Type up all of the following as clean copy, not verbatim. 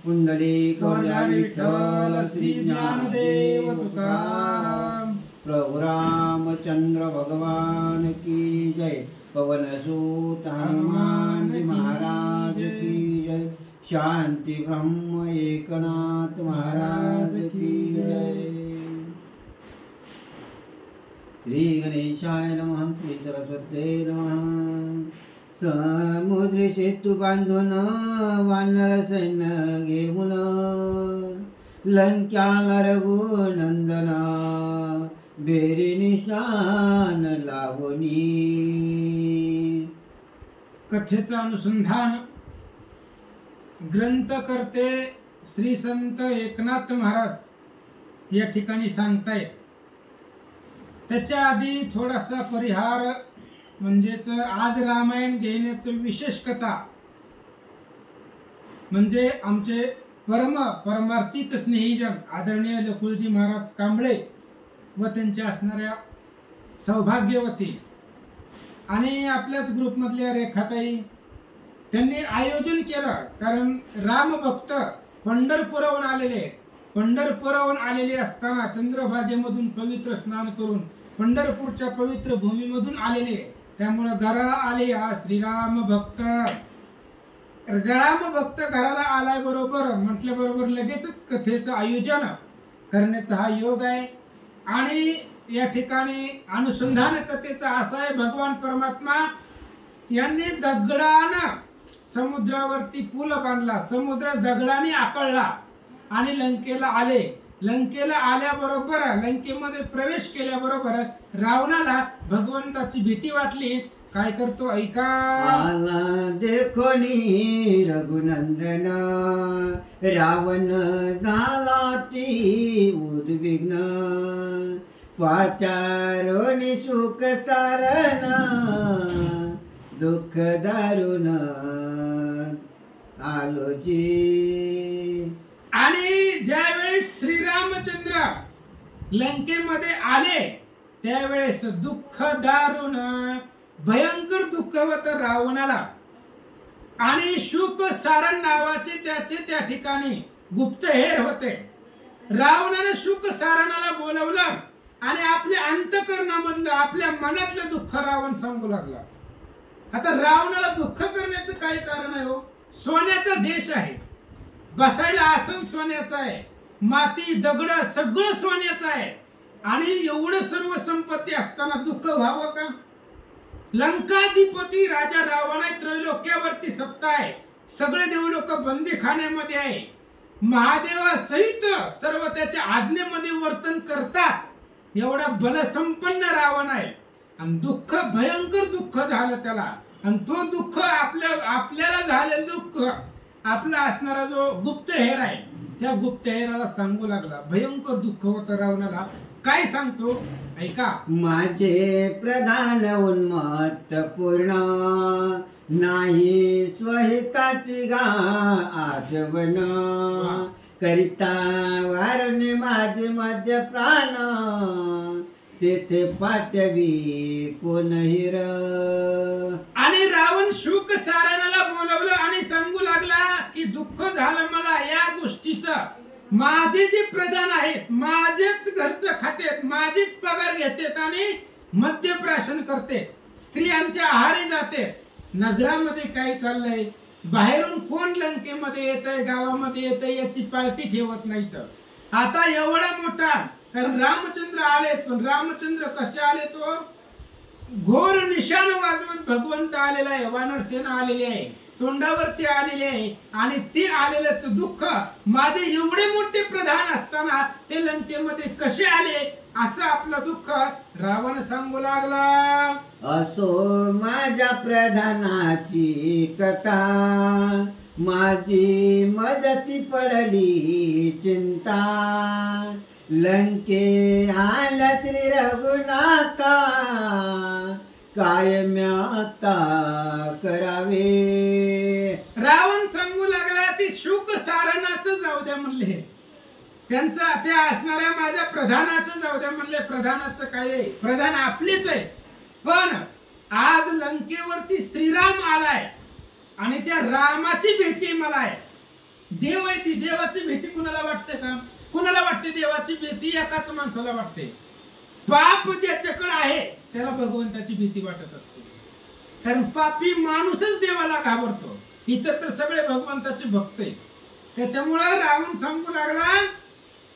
पुंडलिक विठ्ठल श्री ज्ञानदेव तुकाराम। प्रभु रामचंद्र भगवान की जय। पवन सूत हनुमान जी महाराज की जय। शांति ब्रह्म एकनाथ महाराज की जय। श्री गणेशाय नमः। श्री सरस्वती नमः। समुद्री सेतू बांधून वानर सैन्य घेऊन लंक्याला रघुनंदन बेरी निशान लावणी। कथेचं अनुसंधान ग्रंथकर्ते श्री संत एकनाथ महाराज या ठिकाणी सांगतायत। त्याच्या आधी थोडासा परिहार म्हणजेच आज रामायण घेण्याचं विशेष कथा म्हणजे आमचे परमार्थिक स्नेहीजन आदरणीय लकुलजी महाराज कांबळे व त्यांच्या असणाऱ्या सौभाग्यवती आणि आपल्याच ग्रुपमधल्या रेखाताई त्यांनी आयोजन केलं। कारण रामभक्त पंढरपुराहून आलेले असताना चंद्रभागेमधून पवित्र स्नान करून पंढरपूरच्या पवित्र भूमीमधून आलेले, त्यामुळे घराला आले हा श्रीराम भक्त। घराला आलाय बरोबर म्हटल्या बरोबर लगेचच कथेचं आयोजन करण्याचा हा योग आहे। आणि या ठिकाणी अनुसंधान कथेचा असा आहे, भगवान परमात्मा यांनी दगडानं समुद्रावरती पूल बांधला, समुद्र दगडाने आकळला आणि लंकेला आले। लंकेला आल्याबरोबर लंकेमध्ये प्रवेश केल्याबरोबर रावणाला भगवंताची भीती वाटली। काय करतो ऐका। आला देखोनी रघुनंदन रावण झाला ती उद्विग्न वाचारोनी सुख सारण दुःख दारुण आलोची। आणि ज्यावेळेस श्रीरामचंद्र लंकेमध्ये आले त्यावेळेस दुःख दारुण भयंकर दुःख होत रावणाला। आणि शुक सारण नावाचे त्याचे त्या ठिकाणी गुप्तहेर होते। रावणाने शुक सारणाला बोलवलं आणि आपल्या अंतःकरणामधलं आपल्या मनातलं दुःख रावण सांगू लागला। आता रावणाला दुःख करण्याचं काय कारण आहे हो? सोन्याचा देश आहे, बसायला आसन सोन्याचं आहे, माती दगड सगळं सोन्याचं आहे आणि एवढं सर्व संपत्ती असताना दुःख व्हावं का? लंकाधिपती राजा रावण आहे, त्रैलोक्यावरती सत्ता आहे, सगळे देव लोक बंदीखान्यामध्ये आहे, महादेवासहित सर्व त्याच्या आज्ञेमध्ये वर्तन करतात, एवढा बलसंपन्न रावण आहे आणि दुःख भयंकर दुःख झालं त्याला। आणि तो दुःख आपल्याला झालेलं दुःख आपला असणारा जो गुप्तहेर आहे त्या गुप्तहेराला सांगू लागला। भयंकर दुःख होतं रावणाला। काय सांगतो ऐका। माझे प्रधान उन्मत्त पूर्ण नाही स्वहिताची गा आठवण करिता वारणे माझे मध्य प्राण तेथे पाठवी कोण हिर। आणि रावण शुक सारणाला बोलवलं आणि सांगू लागला की दुःख झालं मला या गोष्टीचं। माझे जे प्रधान आहेत माझेच घरचं खातेत, माझेच पगार घेतात आणि मद्यप्राशन करते, स्त्रियांच्या आहारी जाते। नगरामध्ये काय चाललंय, बाहेरून कोण लंकेमध्ये येतंय गावामध्ये येतंय याची पाळती ठेवत नाही। तर आता एवढा मोठा कारण रामचंद्र आले, पण रामचंद्र कसे आले तो घोर निशाण वाजवत भगवंत आलेला आहे, वानर सेना आलेली आहे, तोंडावरती आलेले आहे आणि ते आलेल्याच दुःख माझे एवढे मोठे प्रधान असताना ते लंकेमध्ये कसे आले असं आपलं दुःख रावण सांगू लागला। असो माझ्या प्रधानाची कथा माझी मदती पडली चिंता लंके आला श्री रघुनाथा काय म्याता करावे। रावण सांगू लागला ती शुक सारणाचं जाऊ द्या म्हणले, त्यांचा त्या असणाऱ्या माझ्या प्रधानाचं जाऊ द्या म्हणले। प्रधानाचं काय आहे, प्रधान आपलेच आहे, पण आज लंकेवरती श्रीराम आलाय आणि त्या रामाची भेटी मला आहे। देव आहे ती देवाची भीती कुणाला वाटते का? कुणाला वाटते देवाची भीती? एकाच माणसाला वाटते. पाप ज्याच्याकडे आहे त्याला भगवंताची भीती वाटत असते. कारण पापी माणूसच देवाला घाबरतो. इतर तर सगळे भगवंताचे भक्त आहेत. त्याच्यामुळं रावण सांगू लागला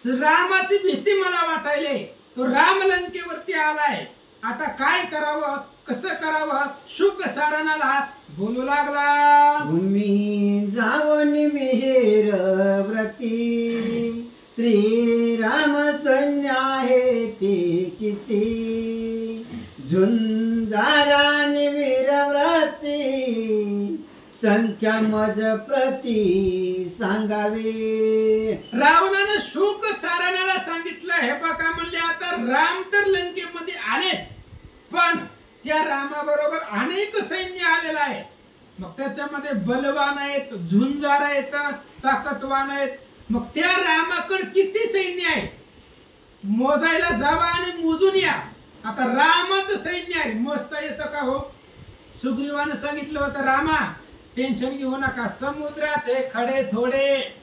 रामाची भीती मला वाटायले. तो राम लंकेवरती आलाय, आता काय करावं कसं करावं? शुक सारणाला बोलू लागला भूमी जावन मिहेर व्रती श्रीराम सैन्य आहे ते किती झुंजाराने वीरव्रती संख्या मज प्रती सांगावे. रावणानं शुक सारणाला सांगितलं हे बघा म्हणले आता राम तर लंकेमध्ये आले, पण त्या रामाबरोबर अनेक सैन्य आलेलं आहे. मग त्याच्यामध्ये बलवान आहेत, झुंजार आहेत, ताकदवान आहेत. मग त्या रामाकडे किती सैन्य आहे मोजायला जावा आणि मोजून या. आता रामाचं सैन्य आहे, मोजता येतं का हो? सुग्रीवानं सांगितलं होतं रामा टेन्शन घेऊ नका, समुद्राचे खडे थोडे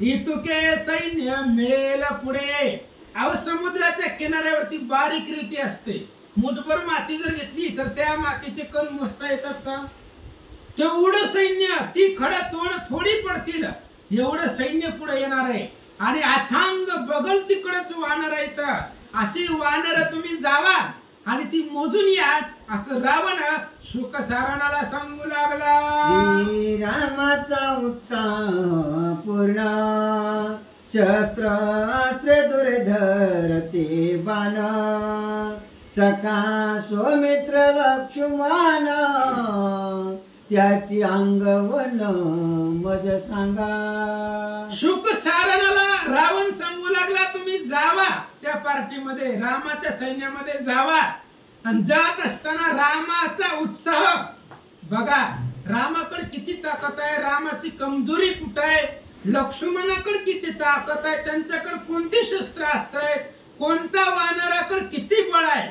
इतुके सैन्य मिळेल पुढे. अहो समुद्राच्या किनाऱ्यावरती बारीक रेती असते, मुठभर माती जर घेतली तर त्या मातीचे कण मोजता येतात का? तेवढं सैन्य ती खडं थोडी पडतील एवढं सैन्य पुढे येणार आहे आणि अथांग बगल तिकडच वानर आहेत. अशी वानर तुम्ही जावा आणि ती मोजून या असं रावण शुक सारणाला सांगू लागला. रामाचा उत्साह पूर्ण शस्त्रास्त्र दुर्धर ते बाण सखा सौमित्र लक्ष्मण त्याची अंगवन मज सांगा. शुक सारणाला रावण सांगू लागला तुम्ही जावा त्या पार्टीमध्ये, रामाच्या सैन्यामध्ये जावा. आणि जात असताना रामाचा उत्साह बघा, रामाकडे किती ताकद आहे, रामाची कमजोरी कुठे आहे, लक्ष्मणाकडे किती ताकद आहे, त्यांच्याकडे कोणती शस्त्र असतात, कोणता वानराकडे किती बळ आहे,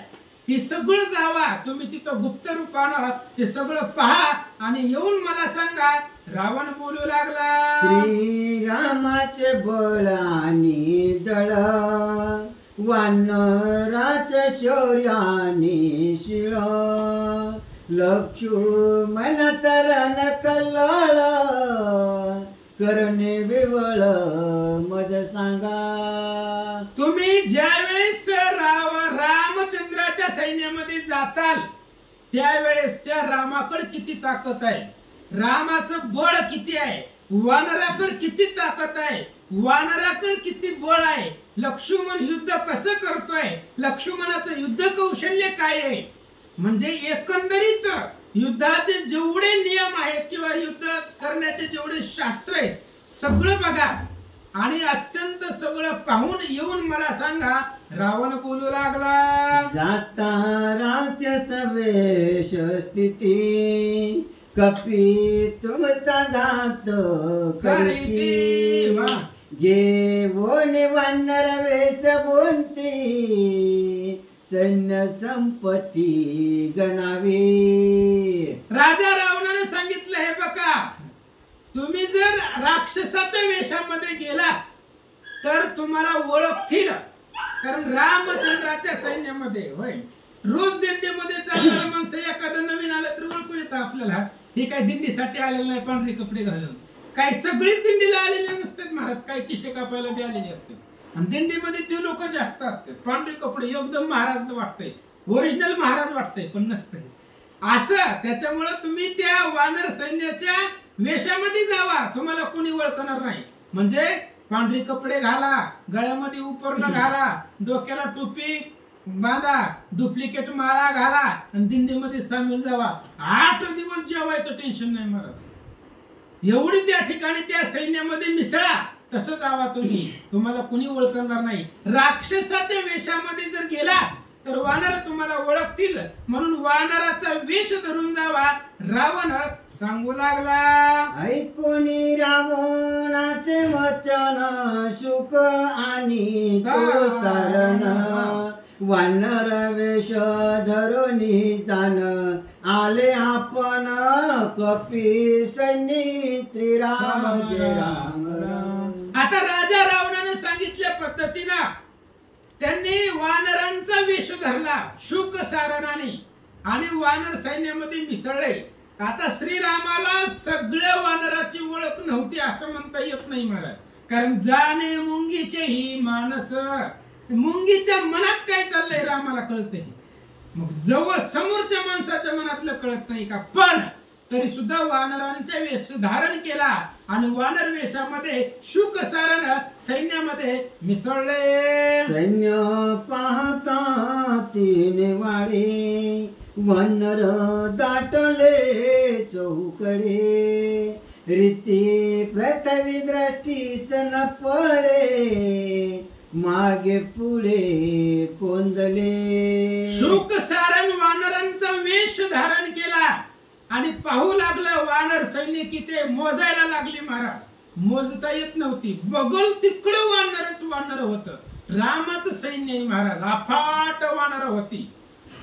हे सगळं जावा तुम्ही तिथं गुप्त रूपानं ते सगळं पहा आणि येऊन मला सांगा. रावण बोलू लागला श्रीरामाचे बळ आणि दळ वानराच्या शौर्याने शिळ लक्ष्मण तरण कल्लोळ करणे विवळ मज सांगा. तुम्ही ज्यावेळेस रामचंद्राच्या सैन्यामध्ये जाताल त्यावेळेस त्या रामाकडे किती ताकद आहे, रामाचं बळ किती आहे, वानराकडे किती ताकद आहे, वानराकडे किती बळ आहे, लक्ष्मण युद्ध कसं करतोय, लक्ष्मणाचं युद्ध कौशल्य काय आहे, म्हणजे एकंदरीत युद्धाचे जेवढे नियम आहेत किंवा युद्ध करण्याचे जेवढे शास्त्र आहेत सगळं बघा आणि अत्यंत सगळं पाहून येऊन मला सांगा. रावण बोलू लागला जाता राक्षस वेश स्थिती कपी तुमचा घात करती घेऊन वानर वेश बोलती सैन्य संपत्ती गणावी. राजा रावणाने सांगितलं हे बघा, तुम्ही जर राक्षसाच्या वेशामध्ये गेला तर तुम्हाला ओळखतील, कारण रामचंद्राच्या सैन्यामध्ये होय रोज दिंडीमध्ये जाणारा माणसं एखादं नवीन आलं तर ओळखू येतं आपल्याला, हे काही दिंडीसाठी आलेलं नाही पांढरे कपडे घालून. काही सगळीच दिंडीला आलेले नसतात महाराज, काही किशे कापायला बी आलेले असतात आणि दिंडीमध्ये ते लोक जास्त असतात. पांढरे कपडे एकदम महाराज वाटतंय, ओरिजिनल महाराज वाटतंय पण नसतंय असं. त्याच्यामुळे तुम्ही त्या वानर सैन्याच्या वेशामध्ये जावा, तुम्हाला कोणी ओळखणार नाही. म्हणजे पांढरे कपडे घाला, गळ्यामध्ये उपरणं घाला, डोक्याला टोपी बांधा, डुप्लिकेट माळा घाला आणि दिंडीमध्ये सामील जावा. 8 दिवस जेवायचं टेन्शन नाही महाराज, एवढी त्या ठिकाणी त्या सैन्यामध्ये मिसळा, तसं जावा तुम्ही, तुम्हाला कुणी ओळखणार नाही. राक्षसाच्या वेशामध्ये जर गेला तर वानर तुम्हाला ओळखतील, म्हणून वानराचा वेश धरून जावा. रावण सांगू लागला ऐकोनी रावणाचे वचन शुक आणि कारण वानर वेश धरुनी जाण आले आपण कपी सैनी श्रीराम जय राम. पद्धतीनं त्यांनी वानरांचा वेश धरला शुक सारणाने आणि वानर सैन्यामध्ये मिसळले. आता श्रीरामाला सगळ्या वानराची ओळख नव्हती असं म्हणता येत नाही महाराज, कारण जाणे मुंगीचे ही मानस, मुंगीच्या मनात काय चाललंय रामाला कळते. मग जवळ समोरच्या माणसाच्या मनातलं कळत नाही का? पण तरी सुद्धा वानरांचा वेश धारण केला आणि वानर वेशामध्ये शुक सारण सैन्यामध्ये मिसळले. सैन्य पाहता तीन वाडे, वानर दाटले चौकडे, रीती पृथ्वी दृष्टीस न पडे, मागे पुढे कोंदले. शुक सारण वानरांचा वेश धारण केला आणि पाहू लागलं वानर सैन्य की ते मोजायला लागली महाराज. मोजता येत नव्हती, बगल तिकडं वानरच वानर होत. रामाचं सैन्य महाराज अफाट वानर होती,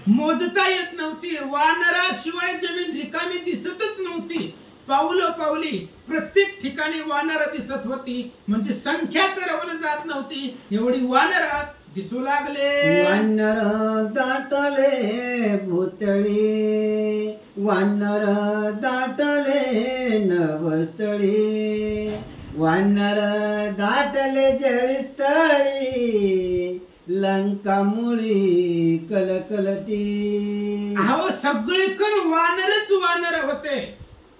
मोजता येत नव्हती. वानराशिवाय जमीन रिकामी दिसतच नव्हती. पावलं पावली प्रत्येक ठिकाणी वानर दिसत होती, म्हणजे संख्या करवली जात नव्हती एवढी वानर दिसू लागले. वानर दाटले भूतळी, वानर दाटले नवतळी, वानर दाटले जळस्थळी, लंका मुळी कलकलती. अहो सगळीकडे वानरच वानर होते,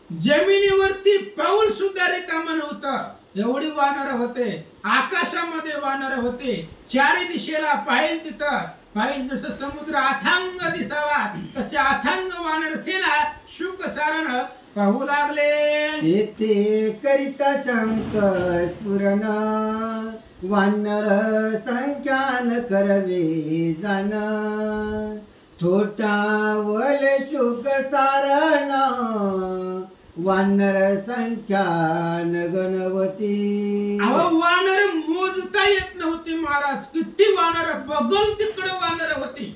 जमिनीवरती पाऊल सुद्धा रिकाम नव्हतं एवढी वानर होते. आकाशामध्ये वानर होते, चारी दिशेला पाहिल तिथं पाहिल जसं समुद्र अथांग दिसावा तसे अथांग वानर सेना शुक सारण पाहू लागले. येथे करिता शंकर पुरण, वानर संख्यान करवे जाण, थोटा वले शुक सारण, वानर संख्या गणवती. अहो वानर मोजता येत नव्हती महाराज, किती वानर बगल तिकडे वानर होती,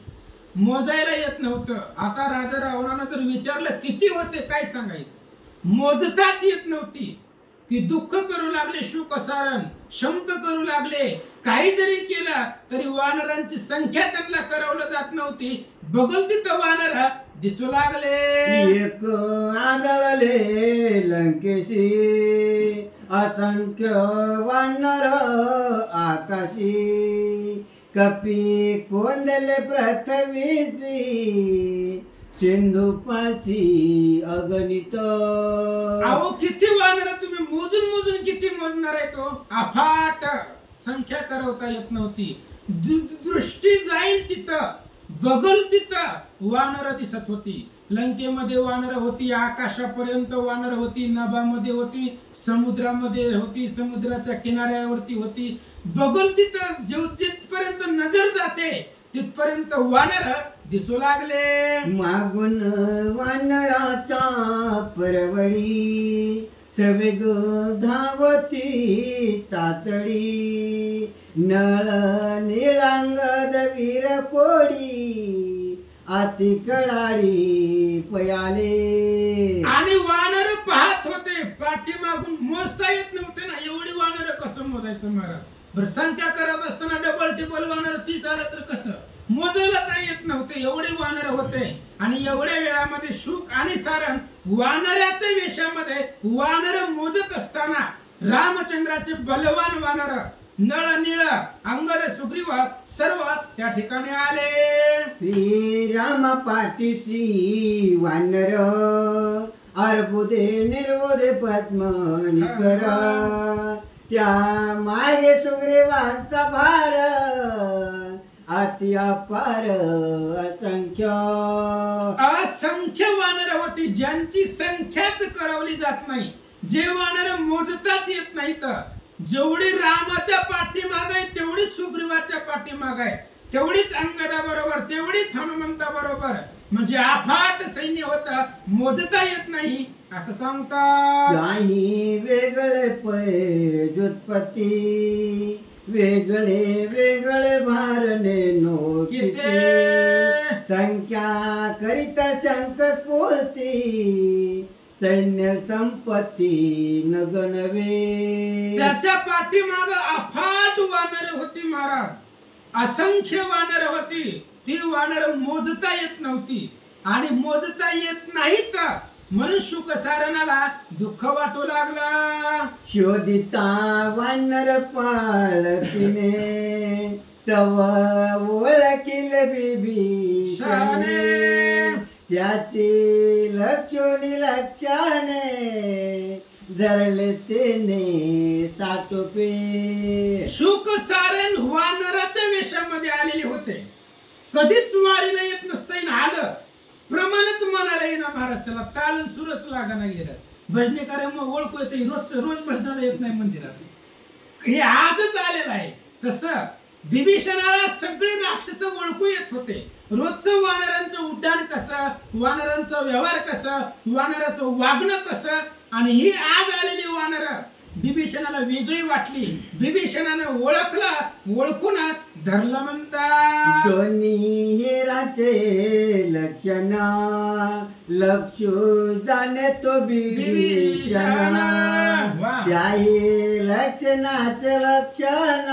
मोजायला येत नव्हतं. आता राजा रावणानं जर विचारलं किती होते काय सांगायचं, मोजताच येत नव्हती. की दुःख करू लागले शुकसारण, शंक करू लागले. काही जरी केलं तरी वानरांची संख्या त्यांना करवलं जात नव्हती. बगल तिथं वानर दिसू लागले. एक आदळले लंकेशी, असंख्य वानर आकाशी, कपी कोंदले पृथ्वीसी, सिंधुपाशी अगणित. अहो किती वानर तुम्ही मोजून मोजून किती मोजणार आहे तो, अफाट संख्या करवता येत नव्हती. दृष्टी जाईल तिथं बगल तिथं वानर दिसत होती. लंकेमध्ये वानर होती, आकाशापर्यंत वानर होती, नभामध्ये होती, समुद्रामध्ये होती, समुद्राच्या किनाऱ्यावरती होती. बगल तिथं जिथपर्यंत नजर जाते तिथपर्यंत वानर दिसू लागले. मागून वानराचा परवडी, सवेग धावती तातडी, नळ निळांगद वीर कोडी, आती कडाळी पयाले. आणि वानर पाहत होते पाठीमागून, मोजता येत नव्हते ना एवढी वानर कसं मोजायचं महाराज. बरं संख्या करत असताना डबल टिबल वानर ती चालत तर कसं मोजायला नाही येत नव्हते एवढे वानर होते. आणि एवढ्या वेळामध्ये शुक आणि सारण वानराच्या वेशामध्ये वानर मोजत असताना रामचंद्राचे बलवान वानर नळ निळ अंगद सुग्रीव सर्व त्या ठिकाणी आले. श्रीराम पाठीशी वानर, अर्बुदे निर्बुदे पद्म निकर, त्या मागे सुग्रीवांचा भार, अति अपार असंख्य. असंख्य वानर होती ज्यांची संख्याच करवली जात नाही, जे वानर मोजताच येत नाहीत. जेवढी रामाच्या पाठीमाग आहे तेवढीच सुग्रीवाच्या पाठीमाग आहे, तेवढीच अंगदा बरोबर, तेवढीच हनुमंता बरोबर, म्हणजे अफाट सैन्य होतं, मोजता येत नाही असं सांगतात. काही वेगळे पैजुत्पत्ती, वेगळे वेगळे भारणे नो किती, संख्या करिता शंक स्फूर्ती, सैन्य संपत्ती नगनवे. त्याच्या पाठीमाग अफाट वानर होती महाराज, असंख्य वानर होती. ती वानर मोजता येत नव्हती आणि मोजता येत नाहीत म्हणून शुक सारणाला दुःख वाटू लागला. शोधिता वानर पाळतीने तव ओळखील बिभीषणे. त्याची लक्षणी लक्षणे धरले तेने साटोपे. शुक सारण वानराच्या वेशामध्ये आलेले होते. कधीच वारीला येत नसतं आलं प्रमाणच म्हणायला येणार महाराज. त्याला ताल सुरच लागाना गेलं. भजनेकार मग ओळखू येते रोज भजनाला येत नाही मंदिरात. हे आजच आलेलं आहे. तसं बिभीषणाला सगळे राक्षस ओळखू येत होते. रोजचं वानरांचं उड्डाण कसं, वानरांचा व्यवहार कसं, वानराचं वागणं कसं, आणि ही आज आलेली वानर बिभीषणाला वेगळी वाटली. बिभीषणानं ओळखून धरलं म्हणतात. दोन्ही हेराचे लक्षण लक्षू जाणे तो बिभीषण. त्याही लक्षणाचे लक्षण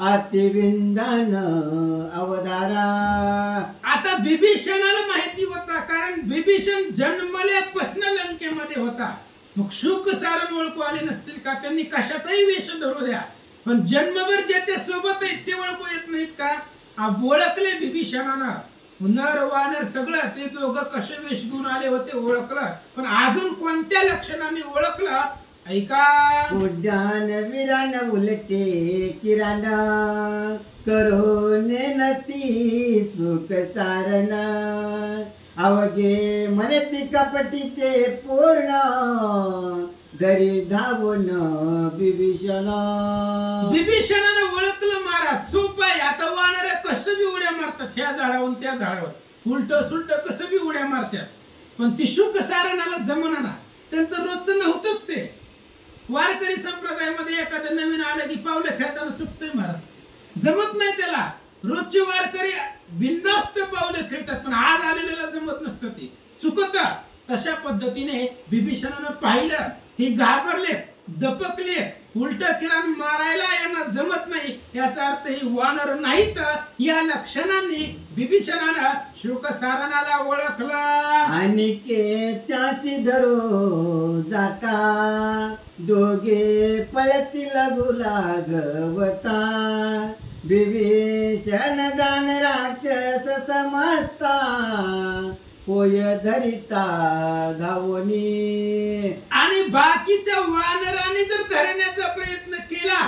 अतिविंदन अवतारा. आता बिभीषणाला माहिती होता, कारण बिभीषण जन्मल्यापासून लंकेमध्ये होता. मग शुक सारण ओळखू आले नसतील का? त्यांनी कशाचाही वेश धरू द्या, पण जन्मभर ज्याच्या सोबत आहेत ते ओळखू येत नाहीत का? ओळखले बिभीषणानं. नर वानर सगळं ते दोघं कसे वेश घेऊन आले होते ओळखलं, पण अजून कोणत्या लक्षणाने ओळखलं ऐका. उड्डाण विरान उलटे किराण करून नती सुख सारण. अवघे मनती कपटीचे पूर्ण घरी धावून बिभीषण. बिभीषणानं ओळखलं महाराज. सोपं आहे. आता वानर कसं बी उड्या मारतात, ह्या झाडावरून त्या झाडावर, उलट सुलट कसं बी उड्या मारतात. पण ती शुक सारणाला जमना ना. त्यांचं रोजचं नव्हतंच ते. वारकरी संप्रदायामध्ये एखादं नवीन आलं की पावलं खेळताना चुकतोय महाराज, जमत नाही त्याला. रोजचे वारकरी बिनधास्त पावलं खेळतात, पण आज आलेल्याला जमत नसतं, ते चुकत. तशा पद्धतीने बिभीषणानं पाहिलं, हे घाबरले, दपकले, उलट किरण मारायला यांना जमत नाही, याचा अर्थ ही वानर नाहीत. या लक्षणांनी बिभीषणानं शुक सारणाला ओळखलं. आणि त्याची धरो जाता दोघे पळती लागू लागवता. बिभीषण दान राक्षस समजता होय धरिता धावोनी. आणि बाकीच्या वानरांनी जर धरण्याचा प्रयत्न केला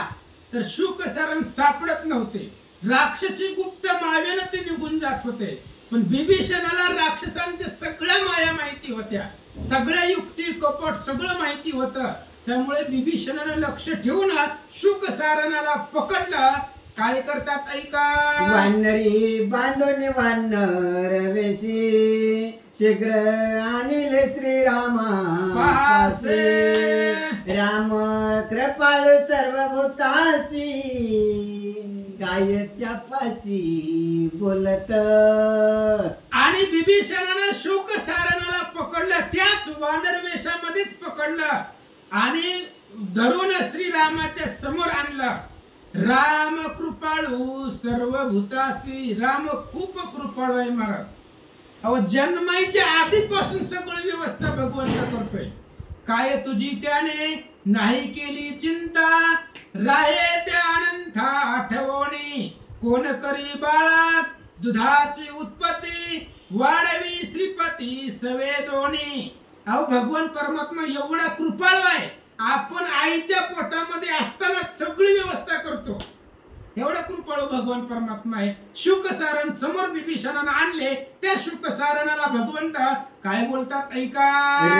तर शुक सारण सापडत नव्हते. राक्षसी गुप्त मावेनं ते निघून जात होते. पण बिभीषणाला राक्षसांच्या सगळ्या माया माहिती होत्या, सगळ्या युक्ती कपट सगळं माहिती होतं. त्यामुळे बिभीषणानं लक्ष ठेवून शुक सारणाला पकडलं. काय करतात ऐका. वानरी बांधून वानर वेशी शीघ्र आणले श्रीरामा पासे. राम कृपाळू सर्वभूतासी गायच्या पाशी बोलत. आणि बिभीषणानं शुक सारणाला पकडलं, त्याच वानर वेशामध्येच पकडलं आणि धरून श्रीरामाच्या समोर आणलं. राम कृपाळू सर्वभूतासी. राम खूप कृपाळू आहे महाराज. अहो जन्माईच्या आधीपासून सगळी व्यवस्था भगवंत करतोय. काय तुझी त्याने नाही केली चिंता, राहे त्या अनंता आठवणी. कोण करी बाळा दुधाची उत्पत्ती, वाढवी श्रीपती सवे दोणी. अहो भगवान परमात्मा एवढा कृपाळू आहे, आपण आईच्या पोटामध्ये असताना सगळी व्यवस्था करतो. एवढा कृपाळू भगवान परमात्मा आहे. शुक सारण समोर बिभीषणानं आणले, त्या शुक सारणाला भगवंत काय बोलतात ऐका.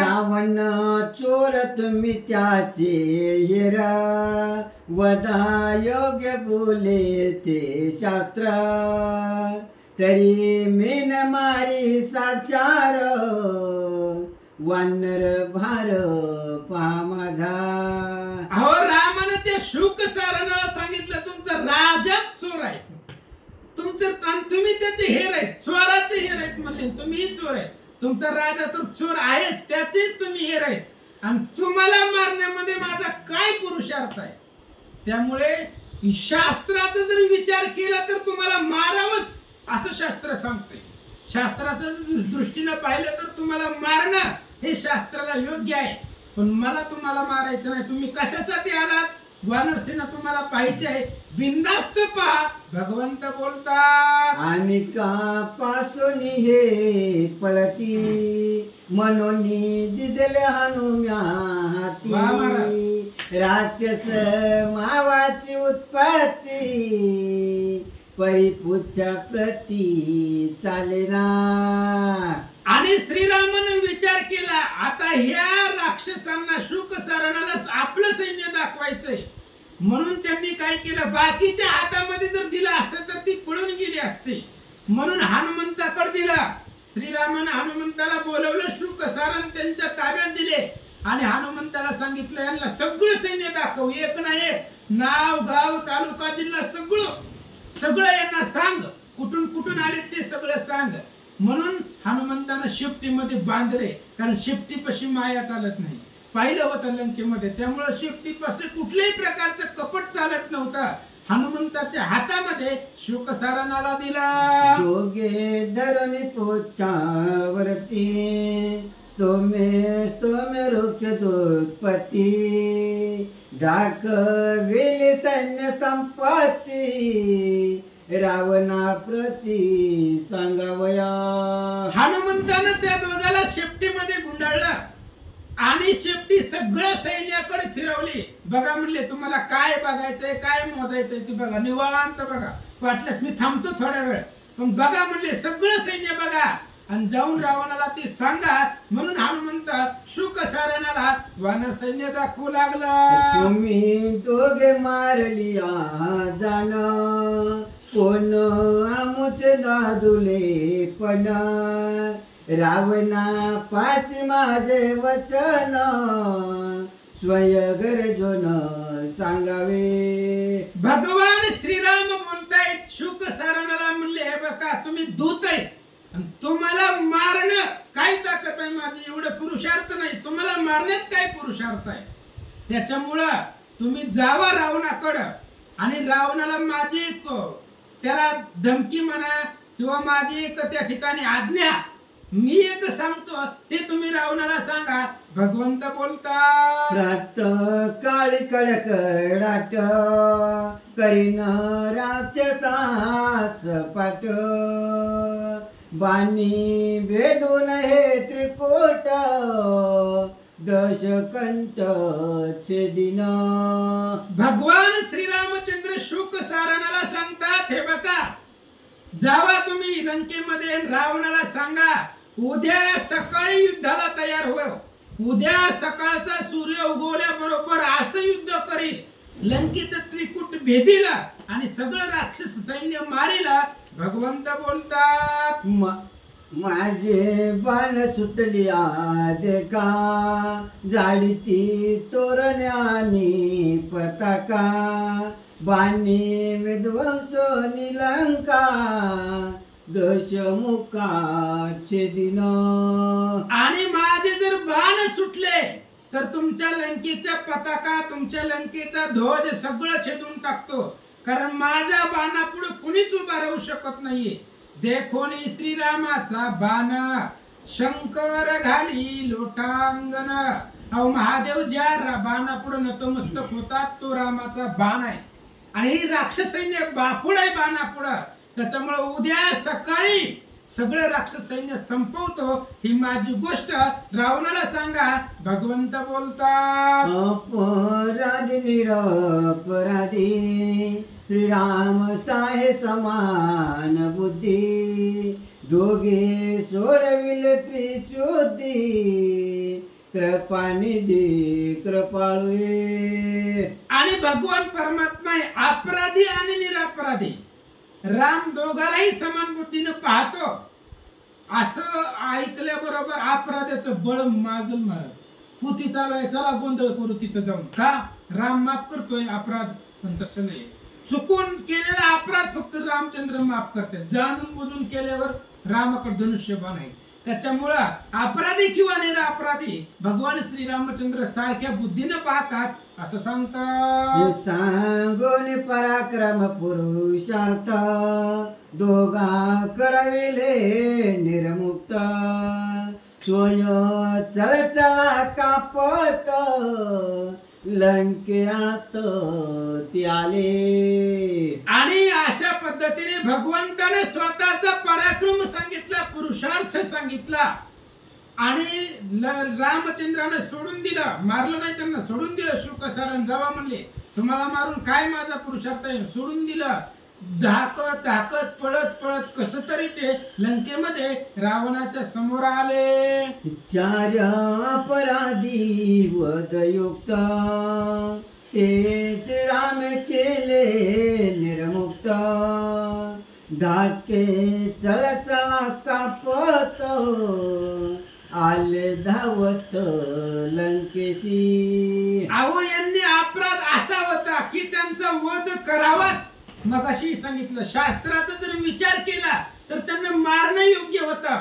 रावण चोर तुम्ही त्याचे हिरा, वदा योग्य बोले ते शास्त्र. तरी मीन मारी साचार, वानर भार पहा माझा. अहो रामानं त्या शुक सारणाला सांगितलं तुमचा राजाच चोर आहे, तुमचे तुम्ही त्याचे हेर आहेत, चोराचे हेर आहेत म्हणले, तुम्ही चोर आहे. तुमचा राजा तर चोर आहेच, त्याचेच तुम्ही हेर आहेत, आणि तुम्हाला मारण्यामध्ये माझा काय पुरुषार्थ आहे? त्यामुळे शास्त्राचा जर विचार केला तर तुम्हाला मारावंच असं शास्त्र सांगतंय. शास्त्राच्या दृष्टीने पाहिलं तर तुम्हाला मारणं हे शास्त्राला योग्य आहे, पण मला तुम्हाला मारायचं नाही. तुम्ही कशासाठी आलात? वानरसेना तुम्हाला पाहिजे आहे, बिनधास्त पहा. भगवंत बोलतात, आणि का पासून हे पळती म्हणून दिदले हनुम्या हाती. वा महाराज. राक्षस मावाची उत्पत्ती परिपुच्छा प्रती चालेना. आणि श्रीरामाने विचार केला, आता ह्या राक्षसांना शुक सारणाला आपलं सैन्य दाखवायचंय, म्हणून त्यांनी काय केलं, बाकीच्या हातामध्ये जर दिलं असतं तर ती पळून गेली असते, म्हणून हनुमंताकडे दिला. श्रीरामाने हनुमंताला बोलवलं, शुक सारण त्यांच्या ताब्यात दिले, आणि हनुमंताला सांगितलं, यांना सगळं सैन्य दाखव, एक ना एक, नाव गाव तालुका जिल्हा सगळं यांना सांग, कुठून कुठून आले ते सगळं सांग. म्हणून हनुमंतानं शेपटीमध्ये बांधले, कारण शेपटीपाशी माया चालत नाही, पाहिलं होतं लंकेमध्ये. त्यामुळे शेपटीपाशी कुठल्याही प्रकारचं कपट चालत नव्हतं. हनुमंताच्या हातामध्ये शुकसारणाला दिला. दोघे धरणी पोचावरती तोमे वृक्ष उत्पत्ती दाखविले सैन्य संपत्ती रावणा प्रती सांगावया. हनुमंतानं त्या दोघाला शेपटीमध्ये गुंडाळलं आणि शेपटी सगळं सैन्याकडे फिरवली. बघा म्हणले, तुम्हाला काय बघायचंय, काय मोजायचंय ते बघा, निवांत बघा, वाटल्यास मी थांबतो थोड्या वेळ, पण बघा म्हणले, सगळं सैन्य बघा आणि जाऊन रावणाला ते सांगा. म्हणून हनुमंत शुकसारणाला वानर सैन्य दाखवू लागला. तुम्ही दोघे मारलिया जाण कोण आमुचे दादुले पण रावणा पासी माझे वचन स्वयं गरजून सांगावे. भगवान श्रीराम बोलतायत, शुकसारणाला म्हणले, हे बघा तुम्ही दूत आहे आणि तुम्हाला मारणं काय ताकद आहे माझी, एवढं पुरुषार्थ नाही, तुम्हाला मारण्यात काय पुरुषार्थ आहे? त्याच्यामुळं तुम्ही जावा रावणाकडं आणि रावणाला माझी त्याला धमकी म्हणा किंवा माझी एक त्या ठिकाणी आज्ञा मी एक सांगतो ते तुम्ही रावणाला सांगा. भगवंत बोलतात, रात काळी कडकडाट करीन राक्षसास पाट बाणी भेदून हे त्रिकोट दशकंठ छेदिन. भगवान श्रीरामचंद्र शुक सारणाला सांगतात, हे बघा जावा तुम्ही लंकेमध्ये, रावणाला सांगा उद्या सकाळी युद्धाला तयार हो, उद्या सकाळचा सूर्य उगवल्याबरोबर असं युद्ध करील, लंकेचं त्रिकूट भेदीला आणि सगळं राक्षस सैन्य मारीला. भगवंत बोलतात, माझे बाण सुटली देखा जाळीती तोरण्यानी पताका बाणी विध्वंस निलंका दशमुखा छेदिन. आणि माझे जर बाण सुटले तर तुमच्या लंकेचा पताका, तुमच्या लंकेचा ध्वज सगळं छेदून टाकतो, कारण माझ्या बाणापुढे कुणीच उभा राहू शकत नाहीये. देखोनी श्रीरामाचा बाण शंकर घाली लोटांगण. अहो महादेव ज्या बाणापुढे नतमस्तक होतात तो रामाचा बाण आहे, आणि ही राक्षस सैन्य बापुड आहे बाणापुढं. त्याच्यामुळे उद्या सकाळी सगळे राक्षस सैन्य संपवतो, ही माझी गोष्ट रावणाला सांगा. भगवंत बोलतात, अपराधी निरपराधी श्रीराम साहे समान बुद्धी दोघे सोडविले त्रिशुद्धी कृपानिधी कृपाळुये. आणि भगवान परमात्मा अपराधी आणि निरपराधी राम दोघालाही समान बुद्धीने पाहतो. असं ऐकल्याबरोबर अपराधाचं बळ माजल महाराज, पुती चालू आहे, चला गोंधळ करू तिथं जाऊन. का राम माफ करतोय अपराध, पण तसं नाही. चुकून केलेला अपराध फक्त रामचंद्र माफ करतात, जाणून बुजून केल्यावर रामाकडे धनुष्यबाण आहे. त्याच्यामुळं अपराधी किंवा निरपराधी भगवान श्रीरामचंद्र सारख्या बुद्धीनं पाहतात असं सांगतात. सांगून पराक्रम पुरुषार्थ दोघा करविले निर्मुक्त सोय चळचळा कापत लंकेत ती आले. आणि अशा पद्धतीने भगवंताने स्वतःचा पराक्रम सांगितला, पुरुषार्थ सांगितला आणि रामचंद्राने सोडून दिलं, मारलं नाही त्यांना, सोडून दिलं. शुकसारण जावा म्हणले, तुम्हाला मारून काय माझा पुरुषार्थ आहे, सोडून दिलं. धाकत धाकत पळत पळत कस तरी ते लंकेमध्ये रावणाच्या समोर आले. चार अपराधी वदयुक्त तेच राम केले निर्मुक्त धाके चळचळा कापत आले धावत लंकेशी. अहो यांनी अपराध असा होता की त्यांचा वध करावाच. मग अशी सांगितलं, शास्त्राचा जर विचार केला तर त्यांना मारणं योग्य होतं,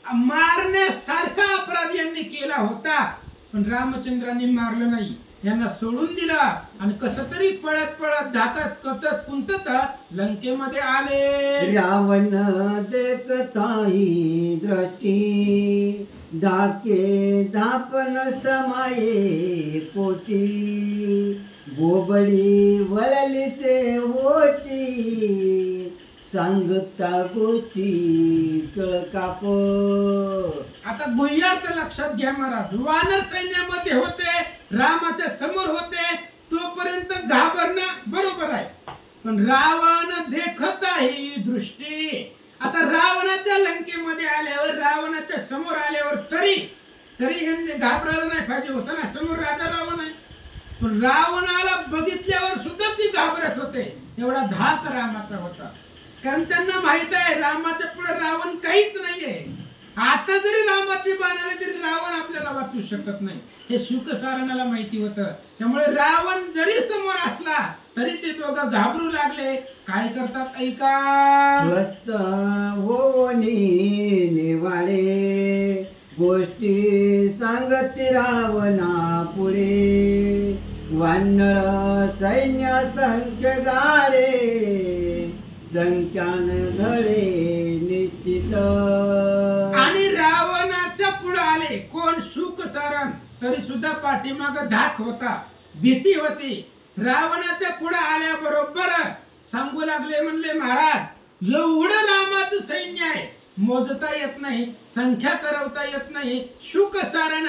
मारण्यासारखा अपराध यांनी केला होता. पण रामचंद्रांनी मारलं नाही, यांना सोडून दिला आणि कसं तरी पळत पळत धाकत कतत कुंतत लंकेमध्ये आले. रावण देखताही दृष्टी धाके धापन समाये पोटी बोबडी वळली से होती सांगता गोष्टी चळकाप. आता गुह्यार्थ लक्षात घ्या महाराज. वानर सैन्यामध्ये होते, रामाच्या समोर होते, तोपर्यंत घाबरणं बरोबर आहे. पण रावण देखताही दृष्टी. आता रावणाच्या लंकेमध्ये आल्यावर, रावणाच्या समोर आल्यावर तरी यांनी घाबरायला नाही पाहिजे होतं ना, समोर राजा रावण आहे. पण रावणाला बघितल्यावर सुद्धा ती घाबरत होते, एवढा धाक रामाचा होता. कारण त्यांना माहित आहे रामाच्या पुढे रावण काहीच नाहीये. आता जरी रामाची बाण आले तरी रावण आपल्याला वाचू शकत नाही, हे शुकसारणाला माहिती होतं. त्यामुळे रावण जरी समोर असला तरी ते दोघं घाबरू लागले. काय करतात ऐका. स्वस्त होनी निवाळे गोष्टी सांगती रावणा पुढे वानर सैन्य संख्य गाडे संख्यान धडे निश्चित. आणि रावणाच्या पुढे आले कोण, शुकसारण. तरी सुद्धा पाठीमाग धाक होता, भीती होती. रावणाच्या पुढे आल्याबरोबर सांगू लागले, म्हणले महाराज एवढं रामाचं सैन्य आहे, मोजता येत नाही, संख्या करवता येत नाही. शुकसारण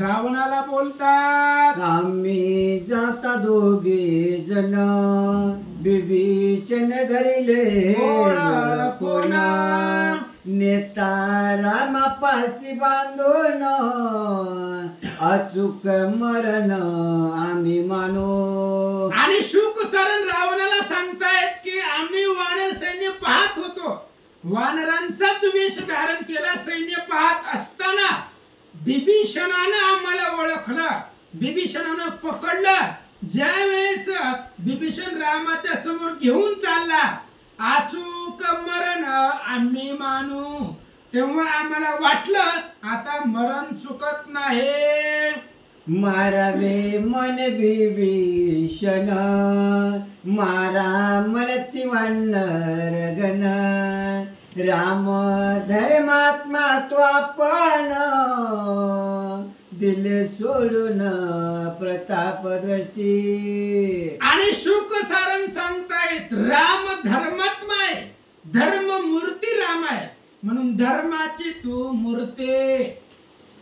रावणाला बोलतात, आम्ही जाता दोघे जण बिभीषण धरिले कोणा नेता रामापाशी बांधून अचूक मरण आम्ही मानो. आणि शुकसारण रावणाला सांगतायत की आम्ही वानर सैन्य पाहत होतो, वानरांचाच वेश धारण केला सैन्य पाहत असताना बिभीषणानं आम्हाला ओळखलं, बिभीषणानं पकडलं. ज्या वेळेस बिभीषण रामाच्या समोर घेऊन चालला, अचूक मरण आम्ही मानू, तेव्हा आम्हाला वाटलं आता मरण चुकत नाही. मारावे मन बिभीषण मारा मरती वानर गण राम धर्मात्मा तो आपण दिले सोडून प्रताप दृष्टी. आणि शुकसारण सांगतायत राम धर्मात्मा आहे, धर्म मूर्ती राम आहे, म्हणून धर्माची तू मूर्ती.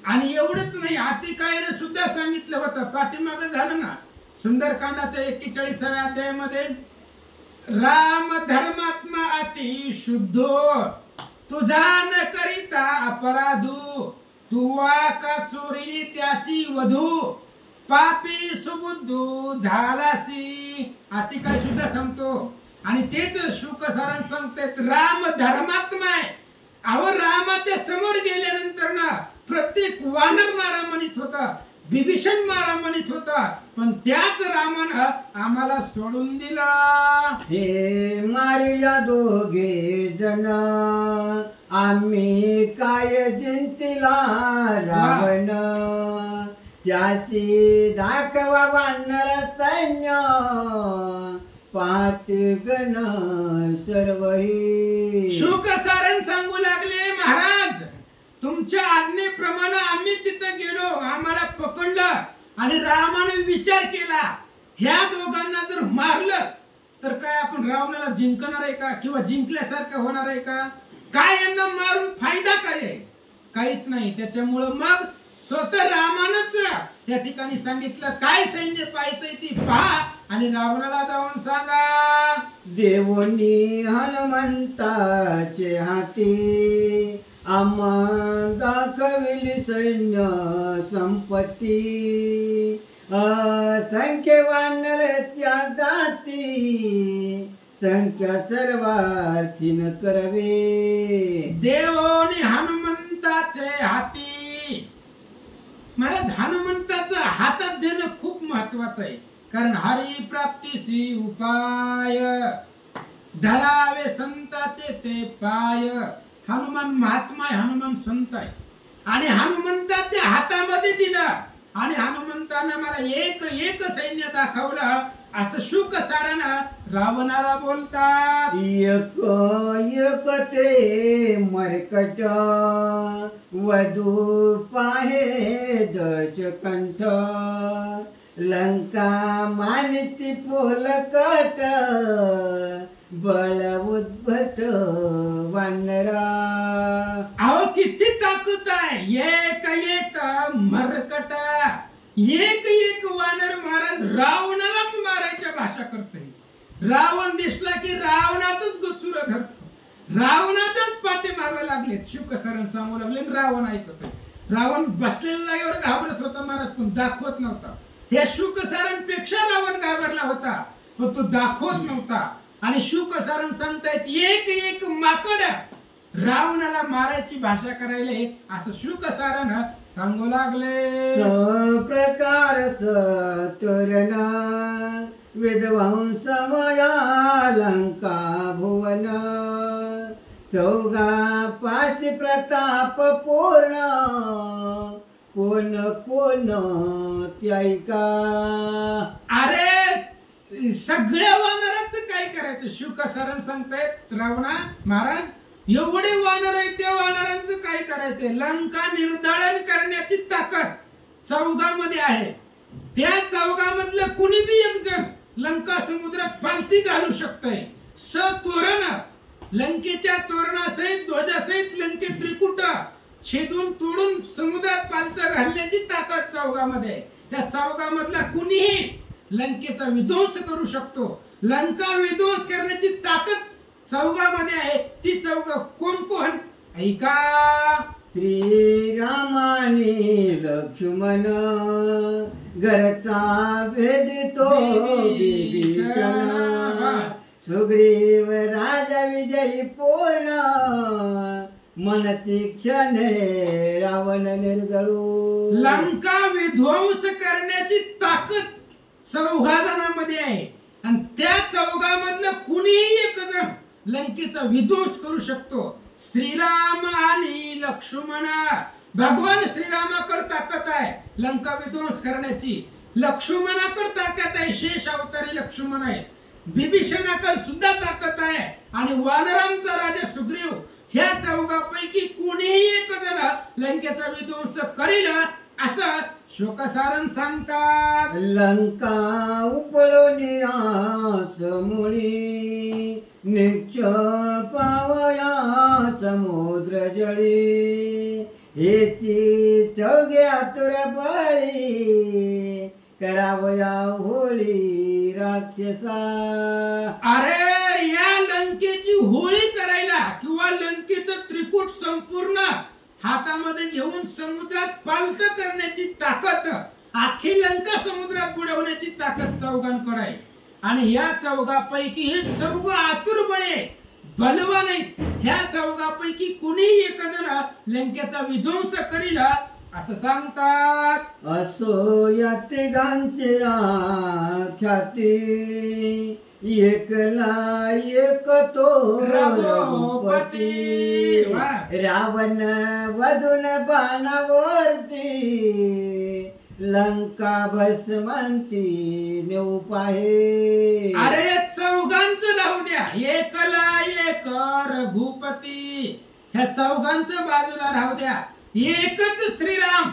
आणि एवढंच नाही, आतिकायने सुद्धा सांगितलं होतं, पाठीमाग झालं ना सुंदरकांडाच्या 41व्या अध्यायामध्ये, राम धर्मात्मा अति शुद्धो तुझा न करिता अपराधू, तू वाका चोरीली त्याची वधू, पापी सुबुद्धू झालासी. आतिकाय सुद्धा सांगतो. आणि तेच शुकसारण सांगतात राम धर्मात्मा आहे. अहो रामाच्या समोर गेल्यानंतर ना प्रत्येक वानर मारा म्हणत होता, बिभीषण मारा म्हणत होता, पण त्याच रामानं आम्हाला सोडून दिला. हे मारिया दोघे जण आम्ही काय जिंतीला रावण त्यासी दाखवा वानर सैन्य पाहत गण सर्वही. शुक सारण सांगू लागले, महाराज तुमच्या आज्ञेप्रमाणे आम्ही तिथं गेलो, आम्हाला पकडलं आणि रामाने विचार केला ह्या दोघांना जर मारलं तर काय आपण रावणाला जिंकणार आहे का, किंवा जिंकल्यासारखं होणार आहे का, काय यांना मारून फायदा काय आहे, काहीच नाही. त्याच्यामुळं मग स्वतः रामानच त्या ठिकाणी सांगितलं काय सैन्य पाहायचंय ती पहा आणि रावणाला जाऊन सांगा. देवोनी हनुमंताचे हाती आम्हा दाखविली सैन्य संपत्ती असंख्य वानरच्या जाती संख्या सर्वार्थीन करवे. देवोनी हनुमंताचे हाती, महाराज हनुमंताचं हातात देणं खूप महत्वाचं आहे, कारण हरी प्राप्तीसी उपाय धरावे संताचे ते पाय. हनुमान महात्मा आहे, हनुमान संत आहे आणि हनुमंताच्या हातामध्ये दिलं आणि हनुमंतानं मला एक एक सैन्य दाखवलं असं शुक सारानं रावणाला बोलतात. एक एक ते मरकट वधू पाहे दशकंठ लंका मानिती पोलकट बळ उद्भट वानरा. अहो किती ताकद आहे, एक एक मरकट एक एक वानर महाराज रावणालाच मारायच्या भाषा करते. रावण दिसला की रावणाचंच गचुर धरतो, रावणाच्याच पाठीमागं लागलेत. शुकसरण सांगू लागले, रावण ऐकत. रावण बसलेल्या जागेवर घाबरत होता महाराज, पण दाखवत नव्हता. या शुकसरांपेक्षा रावण घाबरला होता, पण तो दाखवत नव्हता. आणि शुकसरण सांगतायत एक एक माकड रावणाला मारायची भाषा करायला असं शुकसरण सांगू लागले. प्रकार तोरण विध्वंसमया लंका भुवन चौगा पाशी प्रताप पूर्ण कोण कोण त्याईका. अरे सगळ्या वानरांचं काय करायचं, शुकसरण सांगतायत रावणा महाराज एवढे वानर आहेत त्या वानरांचं काय करायचंय. लंका निर्दाळन करण्याची ताकद चौगामध्ये आहे. त्या चौगामधलं कुणी बी एक जण लंका समुद्रात पालती घालू शकतंय. तोरण लंकेच्या तोरणासहित ध्वजासहित लंकेत त्रिकुट छेदून तोडून समुद्रात पालतं घालण्याची ताकद चौगामध्ये. त्या चौगामधला कुणीही लंकेचा विध्वंस करू शकतो. लंका विध्वंस करण्याची ताकद चौगामध्ये आहे. ती चौग कोण कोण ऐका. श्रीरामाने लक्ष्मण घरचा भेदितो विभीषण सुग्रीव राजा विजयी पूर्ण मनती क्षण रावण निर्दळू. लंका विध्वंस करण्याची ताकद चौघा जणांमध्ये आहे आणि त्या चौघामधलं कुणीही एक जण लंकेचा विध्वंस करू शकतो. श्रीराम आणि लक्ष्मण. भगवान श्रीरामाकडे ताकद आहे लंका विध्वंस करण्याची. लक्ष्मणाकडे ताकद आहे, शेष अवतारी लक्ष्मण आहे. विभीषणाकडे सुद्धा ताकद आहे आणि वानरांचा राजा सुग्रीव. ह्या चौघापैकी कोणीही एक जण लंकेचा विध्वंस करील असं शोकसारण सांगतात. लंका उपळून समुळी निक्षपावया समुद्र जळी हेची चौघे आतुर बळी करावया होळी राक्षसा. अरे या लंकेची होळी करायला किंवा लंकेचं त्रिकूट संपूर्ण हातामध्ये घेऊन समुद्रात पालत करण्याची ताकद, आखी लंका समुद्रात बुडवण्याची ताकद चौघांकडे आहे. आणि या चौघापैकी हे चौघ आतुर बळे बलवान आहेत. ह्या चौघापैकी कुणीही एक जण लंकेचा विध्वंस करील असं सांगतात. असो या तिघांची ख्याती एकला एक तो रघुपती. रावण वधून बाणावरती लंका भस्मांती नेऊ पाहे. अरे चौघांचं राहू द्या, एकला एक रघुपती, ह्या चौघांचं बाजूला राहू द्या, एकच श्रीराम.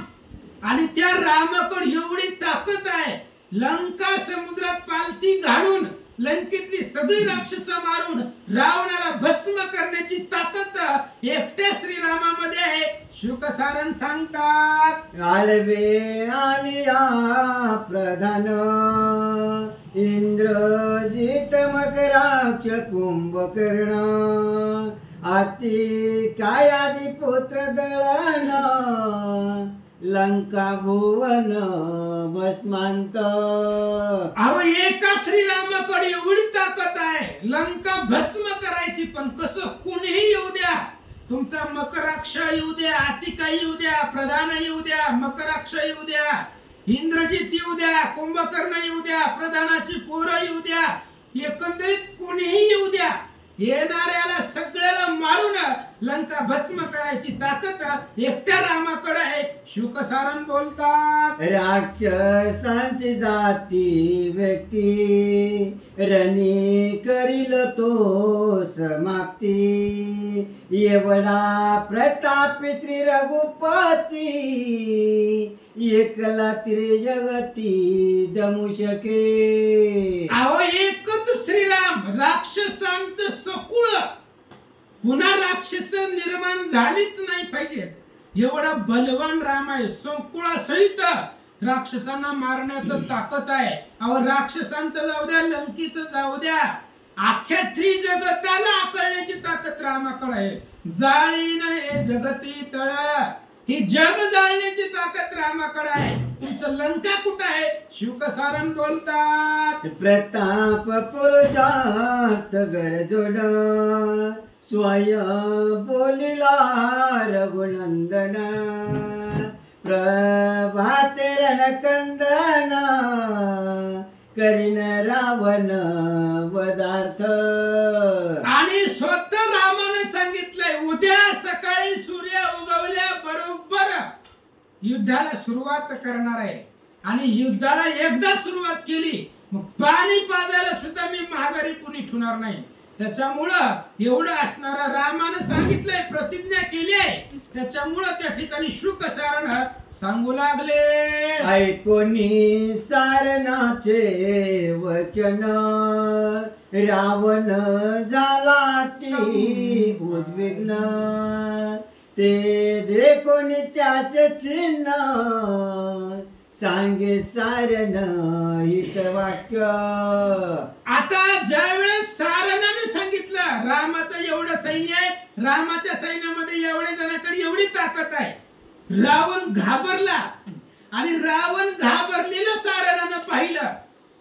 आणि त्या रामाकडे एवढी ताकद आहे, लंका समुद्रात पालती घालून लंकेतली सगळी राक्षस मारून रावणाला भस्म करण्याची ताकद एकट्या श्रीरामामध्ये आहे. शुकसारण सांगतात, आळवे आलिया प्रधान इंद्रजित मकराक्ष कुंभकर्ण अति कायादी पुत्र दळण लंका भुवन भस्मांत. अहो एका श्रीरामाकडे एवढी ताकद आहे लंका भस्म करायची. पण कसं? कुणीही येऊ द्या, तुमचा मकराक्ष येऊ द्या, अतिका येऊ द्या, प्रधान येऊ द्या, मकराक्ष येऊ द्या, इंद्रजित येऊ द्या, कुंभकर्ण येऊ द्या, प्रधानाची पोरं येऊ द्या, एकंदरीत कुणीही येऊ द्या, येणाऱ्याला सगळ्याला मारून लंका भस्म करायची ताकद एकट्या रामाकडे आहे. शुकसारण बोलतात, राक्षसांची जाती व्यक्ती रणी करील तो समाप्ती. एवढा प्रतापी श्री रघुपती एकला त्रिजगती दमू शके. अहो एकच श्रीराम राक्षसांचं सकुळ, पुन्हा राक्षस निर्माण झालीच नाही पाहिजेत. एवढा बलवान राम आहे, संकुळासहित राक्षसांना मारण्याचं ताकद आहे. अहो राक्षसांचं जाऊ द्या, लंकीचं जाऊ द्या, अख्ख्या त्रिजगताला आकळण्याची ताकद रामाकडे आहे. जाळीन हे जगती तळ, ही जग जाळण्याची ताकद रामाकडे आहे. तुमचं लंका कुठं आहे? शुकसारण बोलतात, प्रताप पुरुषार्थ गरजोड स्वयं बोलिला रघुनंदन. प्रभाते रणकंदन करीन रावण वदार्थ. आणि स्वतः रामाने सांगितलंय उद्या सकाळी सूर्य उगवल्या बरोबर युद्धाला सुरुवात करणार आहे. आणि युद्धाला एकदा सुरुवात केली मग पाणी पाजायला सुद्धा मी माघारी कुणी ठेवणार नाही. त्याच्यामुळं एवढं असणारा रामानं सांगितलंय, प्रतिज्ञा केली आहे. त्याच्यामुळं त्या ठिकाणी शुकसारण सांगू लागले, ऐकोनी सारनाचे वचन रावण झाला ती उद्विग्न. ते देखोनी त्याचे चिन्ह सांगे सारण हित वाक्य. आता ज्या वेळेस सारणाने सांगितलं रामाचं एवढं सैन्य आहे, रामाच्या सैन्यामध्ये एवढे जणांकडे एवढी ताकद आहे, रावण घाबरला. आणि रावण घाबरलेलं सारणानं पाहिलं.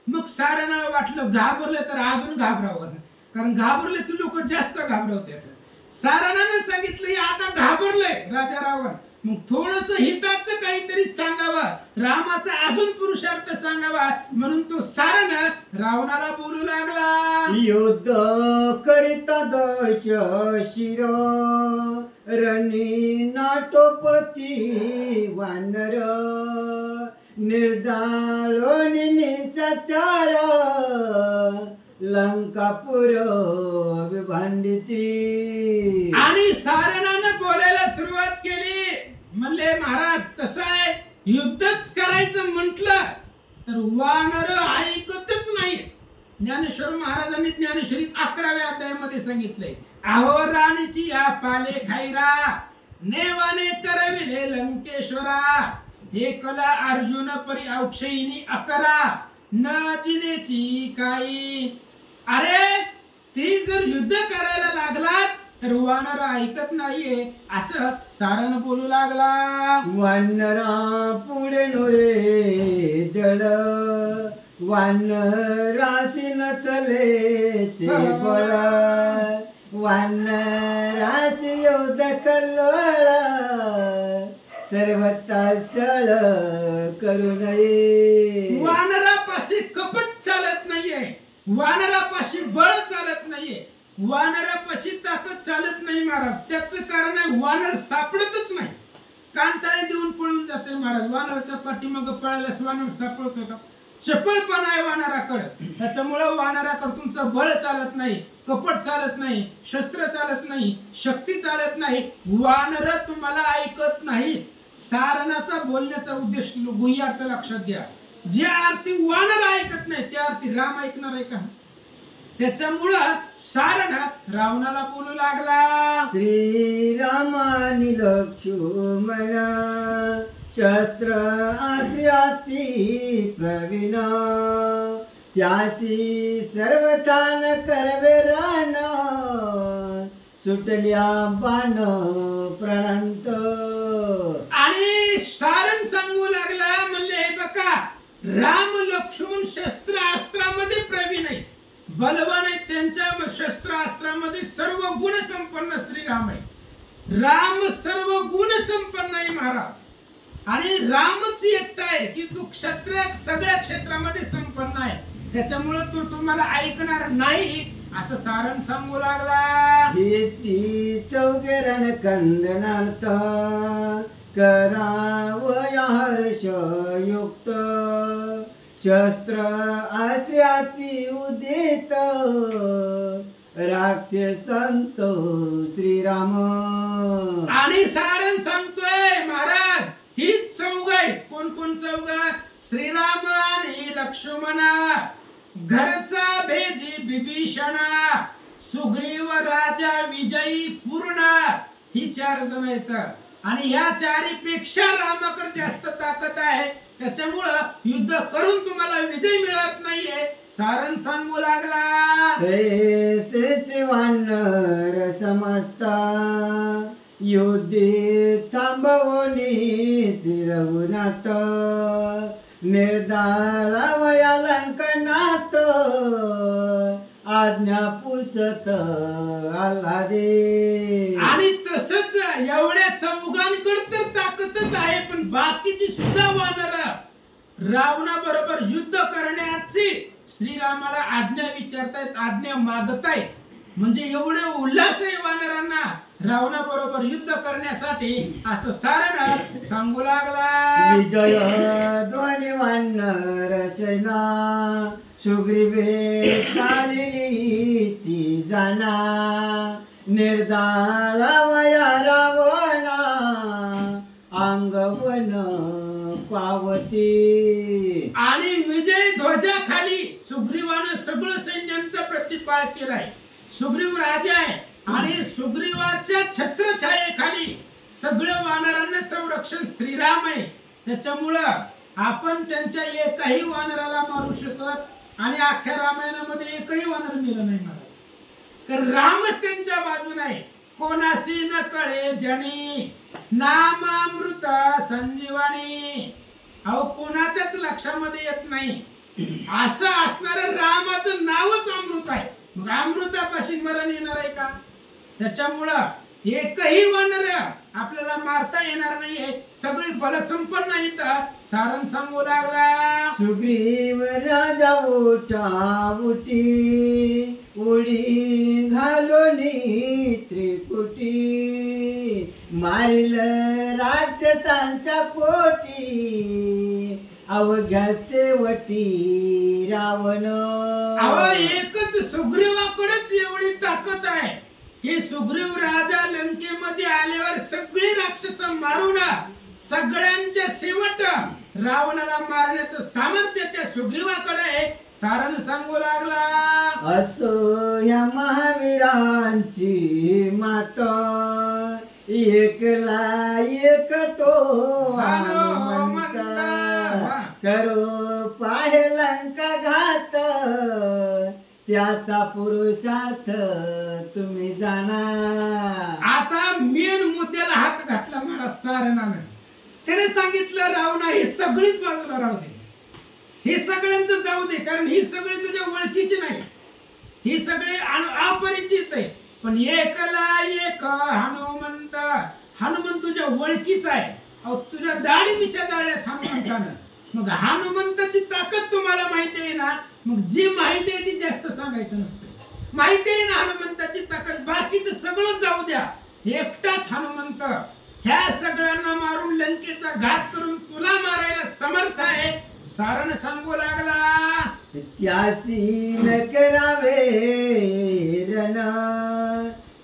मग सारणाला वाटलं घाबरलं तर अजून घाबरावं, कारण घाबरले की लोक जास्त घाबरवतात. सारणानं सांगितलं आता घाबरलंय राजा रावण, मग थोडस हिताचं काहीतरी सांगावं, रामाचा अजून पुरुषार्थ सांगावा. म्हणून तो सारण रावणाला बोलू लागला, युद्ध करिता दश शिर रणी नाटोपती वानर. निर्दाळोनी निशाचार लंकापुर विभांडिती. आणि सारणानं बोलायला सुरुवात केली. म्हणले महाराज कसं आहे, युद्धच करायचं म्हटलं तर वानर ऐकतच नाही. ज्ञानेश्वर महाराजांनी ज्ञानेश्वरीत 11व्या अध्यायामध्ये सांगितलंय, अहो राणीची या पाले खाईरा नेवाने करविले लंकेश्वरा. एकला अर्जुन परी औक्षयिनी अकरा न जिनेची काही. अरे ती जर युद्ध करायला लागलात तर वानर ऐकत नाहीये असं सारण बोलू लागला. वानरा पुढे नोरे जड वानराशी नचले से बळ. वानराशी योध कल्लोळ सर्वता सळ करू नये. वानरापाशी कपट चालत नाहीये. वानरापाशी बळ चालत नाहीये, वानरापाशी ताकद चालत नाही महाराज. त्याचं कारण आहे वानर सापडतच नाही, कांटाळे देऊन पळून जाते महाराज. वानराच्या पाठीमागे पळायलाच वानर सापडतो का? चपळपणा आहे वानराकडे, त्याच्यामुळे वानराकडे तुमचं बळ चालत नाही, कपट चालत नाही, शस्त्र चालत नाही, शक्ती चालत नाही. वानर तुम्हाला ऐकत नाही. सारणाचा बोलण्याचा उद्देश गुह्य अर्थ लक्षात घ्या. ज्या अर्थी वानर ऐकत नाही त्या अर्थी राम ऐकणार आहे का? त्याच्यामुळं सारणात रावणाला बोलू लागला, श्रीरामानी लक्ष्मण शस्त्र अति प्रवीण, त्यासी सर्वथान करवे रण, सुटल्या बाण प्रणंत. आणि सारण सांगू लागला, म्हणले हे बघा, राम लक्ष्मण शस्त्र अस्त्रामध्ये प्रवीण आहे, बलवान आहे. त्यांच्या शस्त्र अस्त्रामध्ये सर्व गुण संपन्न श्रीराम आहे. राम सर्व गुण संपन्न आहे महाराज. आणि रामच एकटा आहे की तो सगळ्या क्षेत्रामध्ये संपन्न आहे, त्याच्यामुळे तो तुम्हाला ऐकणार नाही असं सारण सांगू लागला. हेची चौघे रणकंदनार्थ करावया हर्षयुक्त, शस्त्र अस्त्राची उदित राक्षसंत श्रीराम. आणि सारण सांगतोय महाराज, ही चौघ आहे. कोण कोण चौघ? श्रीराम आणि लक्ष्मण, घरचा भेदी विभीषणा, सुग्रीव राजा विजयी पूर्ण, ही 4 जण आहेत. आणि या 4 पेक्षा रामाकडे जास्त ताकद आहे, त्याच्यामुळं युद्ध करून तुम्हाला विजय मिळत नाहीये. सारण सांगू लागला, तैसेच वानर समजता, युद्धे थांबवणी रघुनाथ, निर्धारावया लंकनाथ, आज्ञा पुसत आल्हादे. आणि तसंच एवढ्या चौघांकडे तर ताकदच आहे, पण बाकीची सुद्धा वानर रावणा बरोबर युद्ध करण्याची श्रीरामाला आज्ञा विचारतायत, आज्ञा मागतायत. म्हणजे एवढे उल्हास आहे वानरांना रावणा बरोबर युद्ध करण्यासाठी, असं सारण सांगू लागला. विजय दोन्ही वानर सेना, सुग्रीवे चालली ती जाना, निर्धारावया रावणा, अंगवन पावती. आणि विजय ध्वजाखाली सुग्रीवानं सगळं सैन्यांचा प्रतिपाळ केलाय. सुग्रीव राजा आहे आणि सुग्रीवाच्या छत्रछायेखाली सगळ्या वानरांना संरक्षण श्रीराम आहे. त्याच्यामुळं आपण त्यांच्या एकाही वानराला मारू शकत आणि अख्ख्या रामायणामध्ये एकही वानर मेलं नाही महाराज, तर रामच त्यांच्या बाजूने आहे. कोणाशी न कळे जणी, नाम अमृत संजीवनी. अहो कोणाच्याच लक्षामध्ये येत नाही असं असणारं रामाचं नावच अमृत आहे. मग अमृतापाशी मरण येणार आहे का? त्याच्यामुळं एकही वानर आपल्याला मारता येणार नाहीये, सगळी बलसंपन्न आहेत. सारण सांगू लागला, सुग्रीव राजा उठाउटी, उडी घालोनी त्रिपुटी, मारिल राक्षसांच्या पोटी, अवघ्या शेवटी रावण. अहो एकच सुग्रीवाकडेच एवढी ताकद आहे की सुग्रीव राजा लंकेमध्ये आल्यावर सगळी राक्षस मारून सगळ्यांच्या शेवट रावणाला मारण्याचं सामर्थ्य त्या सुग्रीवाकडे आहे. सारण सांगू लागला, असो या महावीरांची मात, एकला एक तो हनुमंत, करो पाहे लंका घात, त्याचा पुरुषार्थ तुम्ही जाणा. आता मेन मुद्द्याला हात घातला मला सारणानं. त्याने सांगितलं रावणा ही सगळीच बाजूला राहू दे, हे सगळ्यांचं जाऊ दे, कारण ही सगळी तुझ्या ओळखीची नाही, ही सगळे अपरिचित आहे. पण एकला एक हनुमंत, हनुमंत तुझ्या ओळखीचा आहे. अहो तुझ्या दाढी मिशा जाळ्यात हनुमंतानं. मग हनुमंताची ताकद तुम्हाला माहिती आहे ना, मग जी माहिती आहे ती जास्त सांगायचं नसतं. माहिती आहे ना हनुमंताची ताकद, बाकीचं सगळं जाऊ द्या, एकटाच हनुमंत ह्या सगळ्यांना मारून लंकेचा घात करून तुला मारायला समर्थ आहे. सारण सांगू लागला, त्यासी न करावे रण,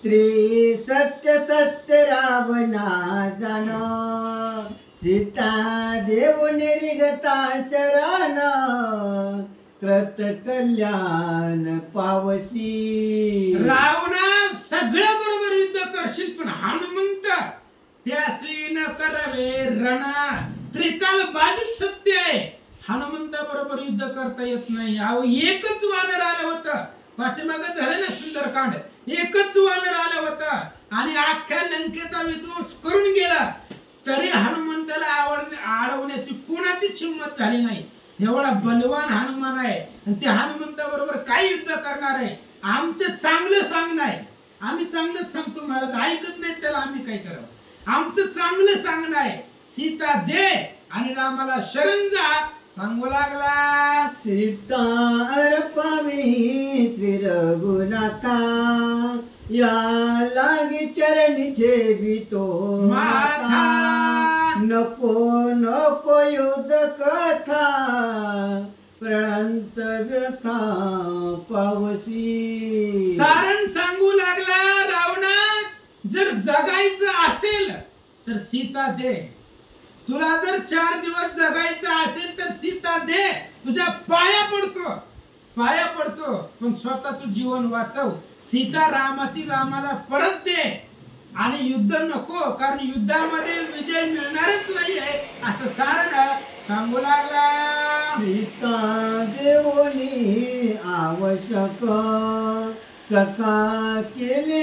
त्रिसत्य सत्य रावणा जाण, सीता देव निरिगता शरण, कृत कल्याण पावसी. रावणा सगळ्या बरोबर युद्ध करशील, पण हनुमंत त्यासी न करावे रण. त्रिकाल बाधित सत्य आहे, हनुमंता बरोबर युद्ध करता येत नाही. अहो एकच वानर आलं होतं, पाठीमागे झालं ना सुंदरकांड, एकच वानर आलं होतं आणि अख्ख्या लंकेचा विध्वंस करून गेला, तरी हनुमंताला अडवण्याची कोणाचीच हिंमत झाली नाही. एवढा बलवान हनुमान आहे आणि त्या हनुमंता बरोबर काय युद्ध करणार आहे. आमचं चांगलं सांगणं आहे, आम्ही चांगलंच सांगतो, मला ऐकत नाही त्याला आम्ही काय करावं. आमचं चांगलं सांगणं आहे, सीता दे आणि रामाला शरण जा. सांगू लागला, सीता अर्पावी श्री रघुनाथा, या लागी चरणी ठेवितो माथा. नको नको युद्ध कथा, प्रणंत व्यथा पावसी. सारण सांगू लागला, रावणा जर जगायचं असेल तर सीता दे. तुला जर 4 दिवस जगायचं असेल तर सीता दे, तुझ्या पाया पडतो, पाया पडतो, पण स्वतःचं जीवन वाचव. सीता रामाला परत दे आणि युद्ध नको, कारण युद्धामध्ये विजय मिळणारच नाही आहे असं सारण सांगू लागला. सीता देवनी आवश्यक, सखा केली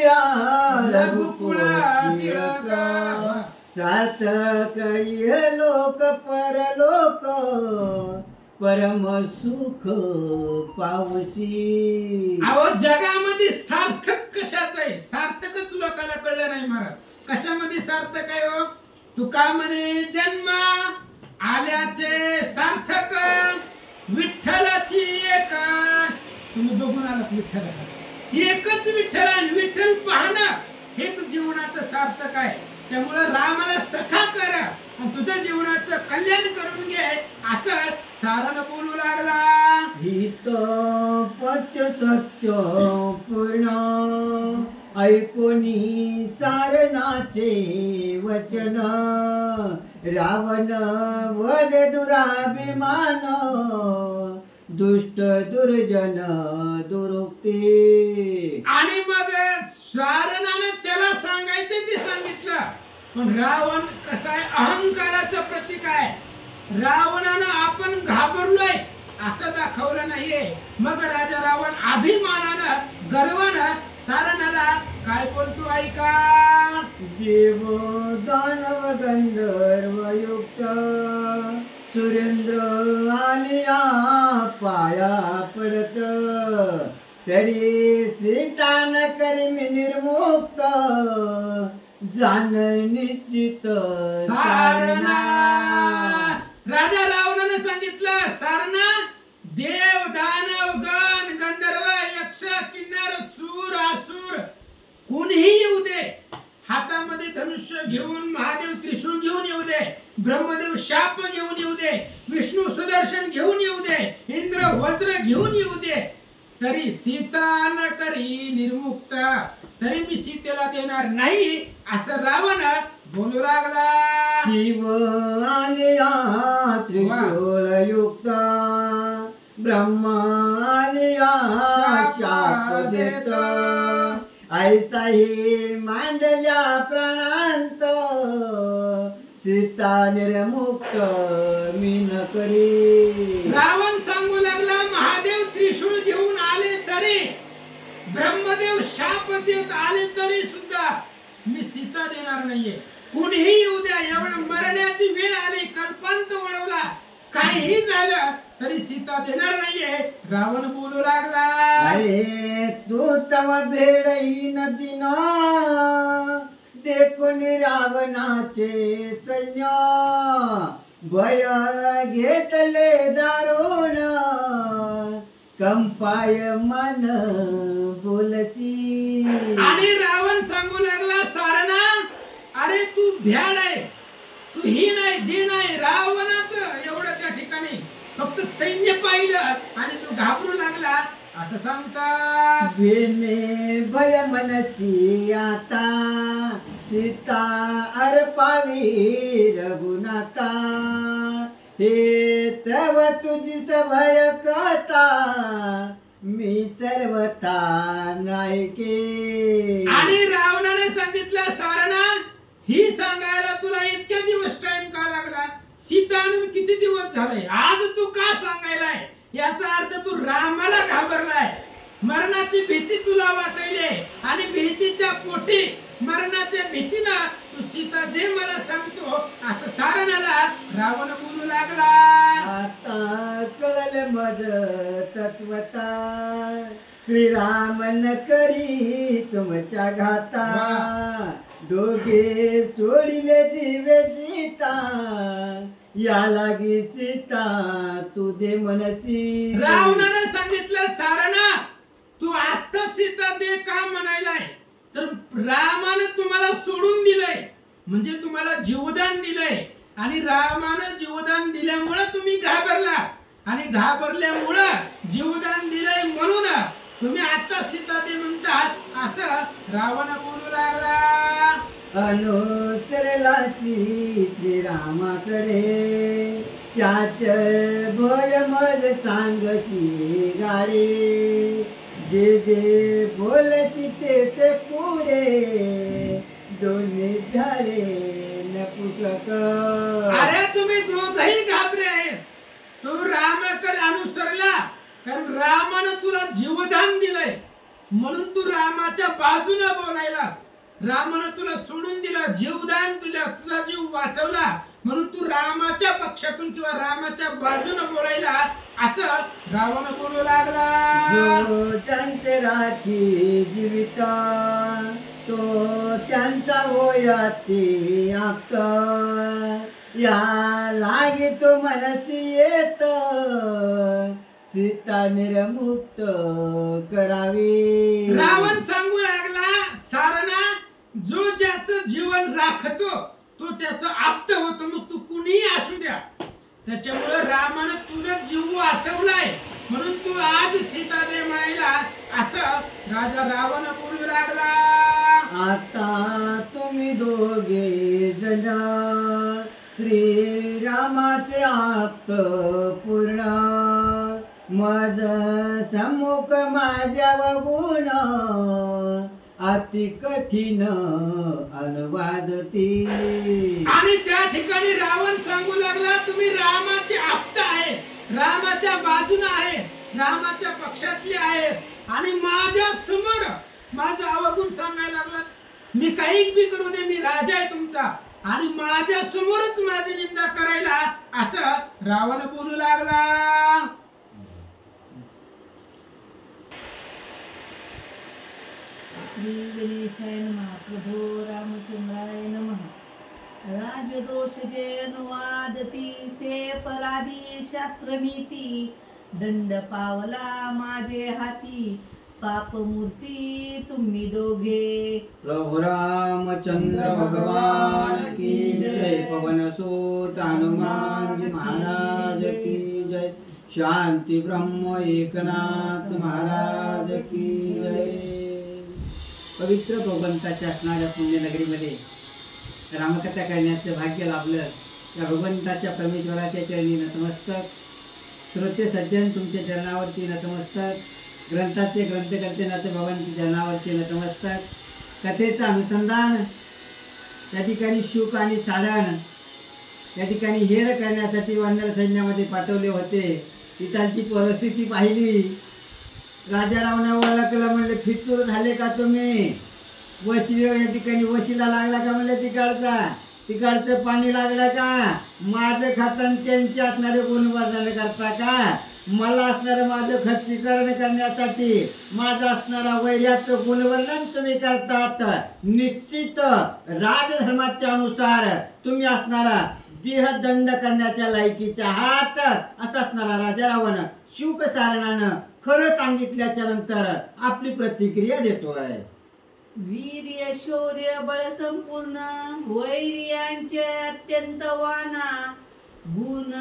रघुकुळा टिळक, सार्थक लोक परलोक, परम सुख पावसी. अहो जगामध्ये सार्थक कशाच आहे, सार्थकच लोकांना कळलं नाही महाराज. कशामध्ये सार्थक आहे हो? तुका म्हणे जन्म आल्याचे सार्थक, विठ्ठलाची एक. तुम्ही बघून आलात विठ्ठला, एकच विठ्ठल आणि विठ्ठल पाहणं हेच जीवनाचं सार्थक आहे. त्यामुळे रामाला सखा कर आणि तुझ्या जीवनाचं कल्याण करून घे असं सारण बोलू लागला. हित पत्य सत्य पूर्ण, ऐकोनी सारणाचे वचन, रावण वध दुराभिमान, दुष्ट दुर्जन दुरुक्ती. आणि मग सारणानं त्याला सांगायचं ते सांगितलं, पण रावण कसा आहे, अहंकाराचं प्रतीक आहे. रावणानं आपण घाबरलोय असं दाखवलं नाहीये. मग राजा रावण अभिमानानं गर्वानं सारणाला काय बोलतो ऐका. देव दानव गंधर्व युक्त, सुरेंद्र आलिया पाया पडत, तरी सीता न करी मी निर्मुक्त, जाण निश्चित सारणा. राजा रावणाने सांगितलं, सारणा देव दानव गण गंधर्व यक्ष किन्नर सूर असुर कोणीही येऊ दे, हातामध्ये धनुष्य घेऊन महादेव त्रिशूळ घेऊन येऊ दे, ब्रह्मदेव शाप घेऊन येऊ दे, विष्णू सुदर्शन घेऊन येऊ दे, इंद्र वज्र घेऊन येऊ दे, तरी सीता न करी निर्मुक्त, तरी मी सीतेला देणार नाही असं रावण बोलू लागला. शिव आलिया त्रिशूळ युक्त, ब्रह्मा आलिया शाप देत, ऐसाही मांडल्या प्राणांत, सीता निर्मुक्त मी न करी. रावण सांगू लागला, महादेव त्रिशूळ घेऊन आले तरी, ब्रह्मदेव शाप देत आले तरी सुद्धा मी सीता देणार नाहीये. कुणीही येऊ द्या, एवढं मरण्याची वेळ आली, कल्पांत वळवला, काहीही झालं तरी सीता देणार नाहीये. रावण बोलू लागला, अरे तू तव भेडई नदीना, देखून रावणाचे सैन्य, भय घेतले दारुण, कंपाय मन बोलसी. आणि रावण सांगू लागला सारणा, अरे तू भ्याड आहे, तू ही नाही दी नाही. रावणाचं एवढं त्या ठिकाणी फक्त सैन्य पाहिलं आणि तू घाबरू लागला असं सांगतात. भेमे भय मनसी आता सीता अर्पावी रघुनाथा. हे तव तुझी भय कथा मी सर्वथा नायके. आणि रावणाने सांगितलं सारणा, ही सांगायला तुला इतके दिवस टाइम का लागला? सीता आणून किती दिवस झाले, आज तू का सांगायलाय? याचा अर्थ तू रामाला घाबरलाय, मरणाची भीती तुला वाटायली आणि भीतीच्या पोटी मरणाच्या भीतीनं तू सीता जे मला सांगतो असं सारणाला रावण बोलू लागला. आता कळल मज तत्वता श्रीराम न करी तुमच्या घाता. दोघे सोडिले जीवे सीता या लागी सीता तू दे मनसी. रावणाने सांगितलं सारणा, तू आता सीता दे का म्हणायलाय? तर रामाने तुम्हाला सोडून दिलंय म्हणजे तुम्हाला जीवदान दिलंय आणि रामानं जीवदान दिल्यामुळे तुम्ही घाबरला आणि घाबरल्यामुळे जीवदान दिलंय म्हणून तुम्ही आता सीता दे म्हणतात असं रावण बोलू लागला. अनुसरला श्रीरामाकडे त्याच भय मज सांगती गाडे. जे जे बोलती ते पुढे दोन्ही झाले न पुस्तक. अरे तुम्ही दोघही घाबरे आहे. तू रामाकडे अनुसरला कारण रामानं तुला जीवदान दिलंय म्हणून तू रामाच्या बाजूने बोलायलास. रामानं तुला सोडून दिलं, जीवदान दिलं, तुझा जीव वाचवला म्हणून तू रामाच्या पक्षातून किंवा रामाच्या बाजूने बोलायला असं रावण बोलू लागला. जो त्यांचे राखी जीवित तो त्यांचा होयाती आप्त. या लागे तो मनसी येत सीता निर्मुक्त करावी. रावण सांगू लागला सारणा, जो ज्याचं जीवन राखतो तो त्याचा आप्त होतो, मग तू कुणीही असू द्या. त्याच्यामुळे रामानं तुझा जीव वाचवलाय म्हणून तू आज सीता दे म्हणायला असं राजा रावण बोलू लागला. आता तुम्ही दोघे जण श्रीरामाचे आप्त पूर्ण. मज सम्मुख माझ्या गुण अति कठीण अनुवादती. आणि त्या ठिकाणी रावण सांगू लागला, तुम्ही रामाचे आप्त आहे, रामाच्या बाजूने आहे, रामाच्या पक्षातले आहेत आणि माझ्या समोर माझं अवगुण सांगायला लागला. मी काही बी करू दे, मी राजा आहे तुमचा आणि माझ्या समोरच माझी निंदा करायला असं रावण बोलू लागला. श्री गणेशाय नमः. प्रभो रामचंद्राय नमः. राजदोष जे अनुवादती ते पराधी शास्त्रनीती. दंड पावला माझे हाती पापमूर्ती तुम्ही दोघे. प्रभु रामचंद्र भगवान की जय. पवन सुत हनुमान जी महाराज की जय. शांती ब्रह्म एकनाथ महाराज की जय. पवित्र भगवंताच्या असणाऱ्या पुण्यनगरीमध्ये रामकथा करण्याचं भाग्य लाभलं. त्या भगवंताच्या परमेश्वराच्या चरणी नतमस्तक. श्रोते सज्जन तुमच्या चरणावरती नतमस्तक. ग्रंथाचे ग्रंथकर्ते नाते भगवंती चरणावरती नतमस्तक. कथेचं अनुसंधान त्या ठिकाणी शुक आणि सारण त्या ठिकाणी हेर करण्यासाठी वानर सैन्यामध्ये पाठवले होते. तिथालची परिस्थिती पाहिली. राजा रावणा ओळखलं, म्हणले फितूर झाले का तुम्ही? वशी या ठिकाणी वशीला लागला का म्हणले तिकडचं पाणी लागलं का? माझं खातं त्यांचे असणारे गुणवर्णन करता का? मला असणारं माझं खच्चीकरण करण्यासाठी माझं असणारा वैर्याचं गुणवर्णन तुम्ही करतात. निश्चित राजधर्माच्या अनुसार तुम्ही असणारा देहदंड करण्याच्या लायकीचे आहात. असा असणारा राजा रावण शुक सारणानं खरं सांगितल्याच्या नंतर आपली प्रतिक्रिया देतोय. वीर्य शौर्य बळ संपूर्ण वैर्यांचे अत्यंत वाना गुण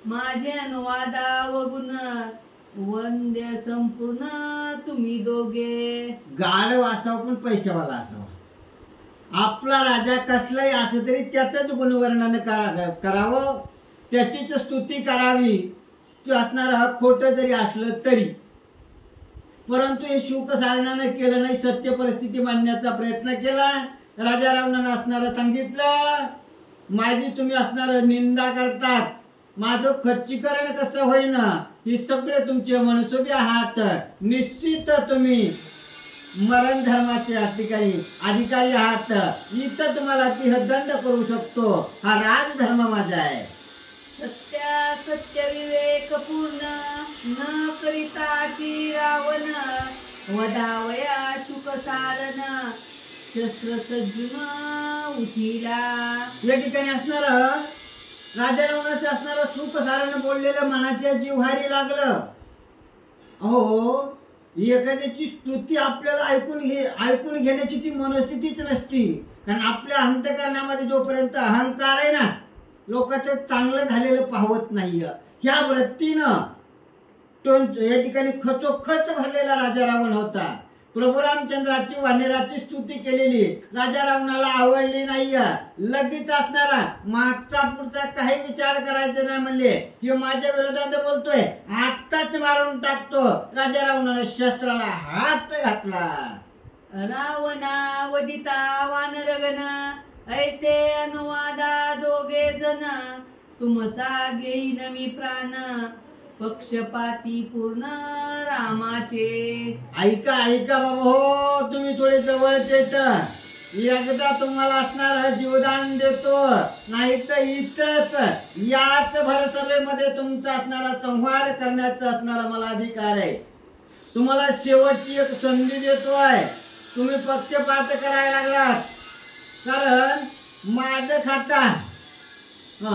माझे अनुवादा वगुण वंद्य संपूर्ण तुम्ही दोघे. गाढव असावं पण पैशावाला असावा. आपला राजा कसलाही असं तरी त्याचंच गुणवर्णन करावं, त्याचीच स्तुती करावी. तो असणारा खोटं जरी असलं तरी. परंतु हे शुक सारणानं केलं नाही. सत्य परिस्थिती मांडण्याचा प्रयत्न केला. राजा रावणानं असणारं सांगितलं, माझी तुम्ही असणारं निंदा करतात, माझं खच्चीकरण कसं होईना, हे सगळे तुमचे मनसुबे आहात. निश्चित तुम्ही मरण धर्माचे ठिकाणी अधिकारी आहात. इथं तुम्हाला तिहदंड करू शकतो. हा राजधर्म माझा आहे. सत्य विवेक पूर्ण न करिताची रावण वधावया शुक सारण शस्त्र सज्जून उठिला. या ठिकाणी असणार राजा रावणाचं असणारं सुख सारण बोललेलं मनाच्या जिव्हारी लागलं. अहो, एखाद्याची स्तुती आपल्याला ऐकून घेण्याची ती मनस्थितीच नसती. कारण आपल्या अंतःकरणामध्ये जोपर्यंत अहंकार आहे ना, लोकांचं चांगलं झालेलं पाहत नाही. ह्या वृत्तीनं तो या ठिकाणी खचोखच भरलेला राजा रावण होता. प्रभू रामचंद्राची वानेराची स्तुती केलेली राजा रावणाला आवडली नाही. लगेच असणारा मागचा पुढचा काही विचार करायचा नाही म्हणले, हे माझ्या विरोधात बोलतोय, आत्ताच मारून टाकतो. राजा रावणाने शस्त्राला हात घातला. रावणा वदिता वानरगण ऐसे अनुवादा दोघे जण तुमचा घेईन मी प्राण पक्षपाती पूर्ण रामाचे. ऐका ऐका बाबा हो, तुम्ही थोडे जवळचे एकदा तुम्हाला असणार जीवदान देतो, नाही तर इथंच याच भरसभेमध्ये तुमचा असणारा संहार करण्याचा असणारा मला अधिकार आहे. तुम्हाला शेवटची एक संधी देतोय. तुम्ही पक्षपात करायला लागलात. कारण माझं खाता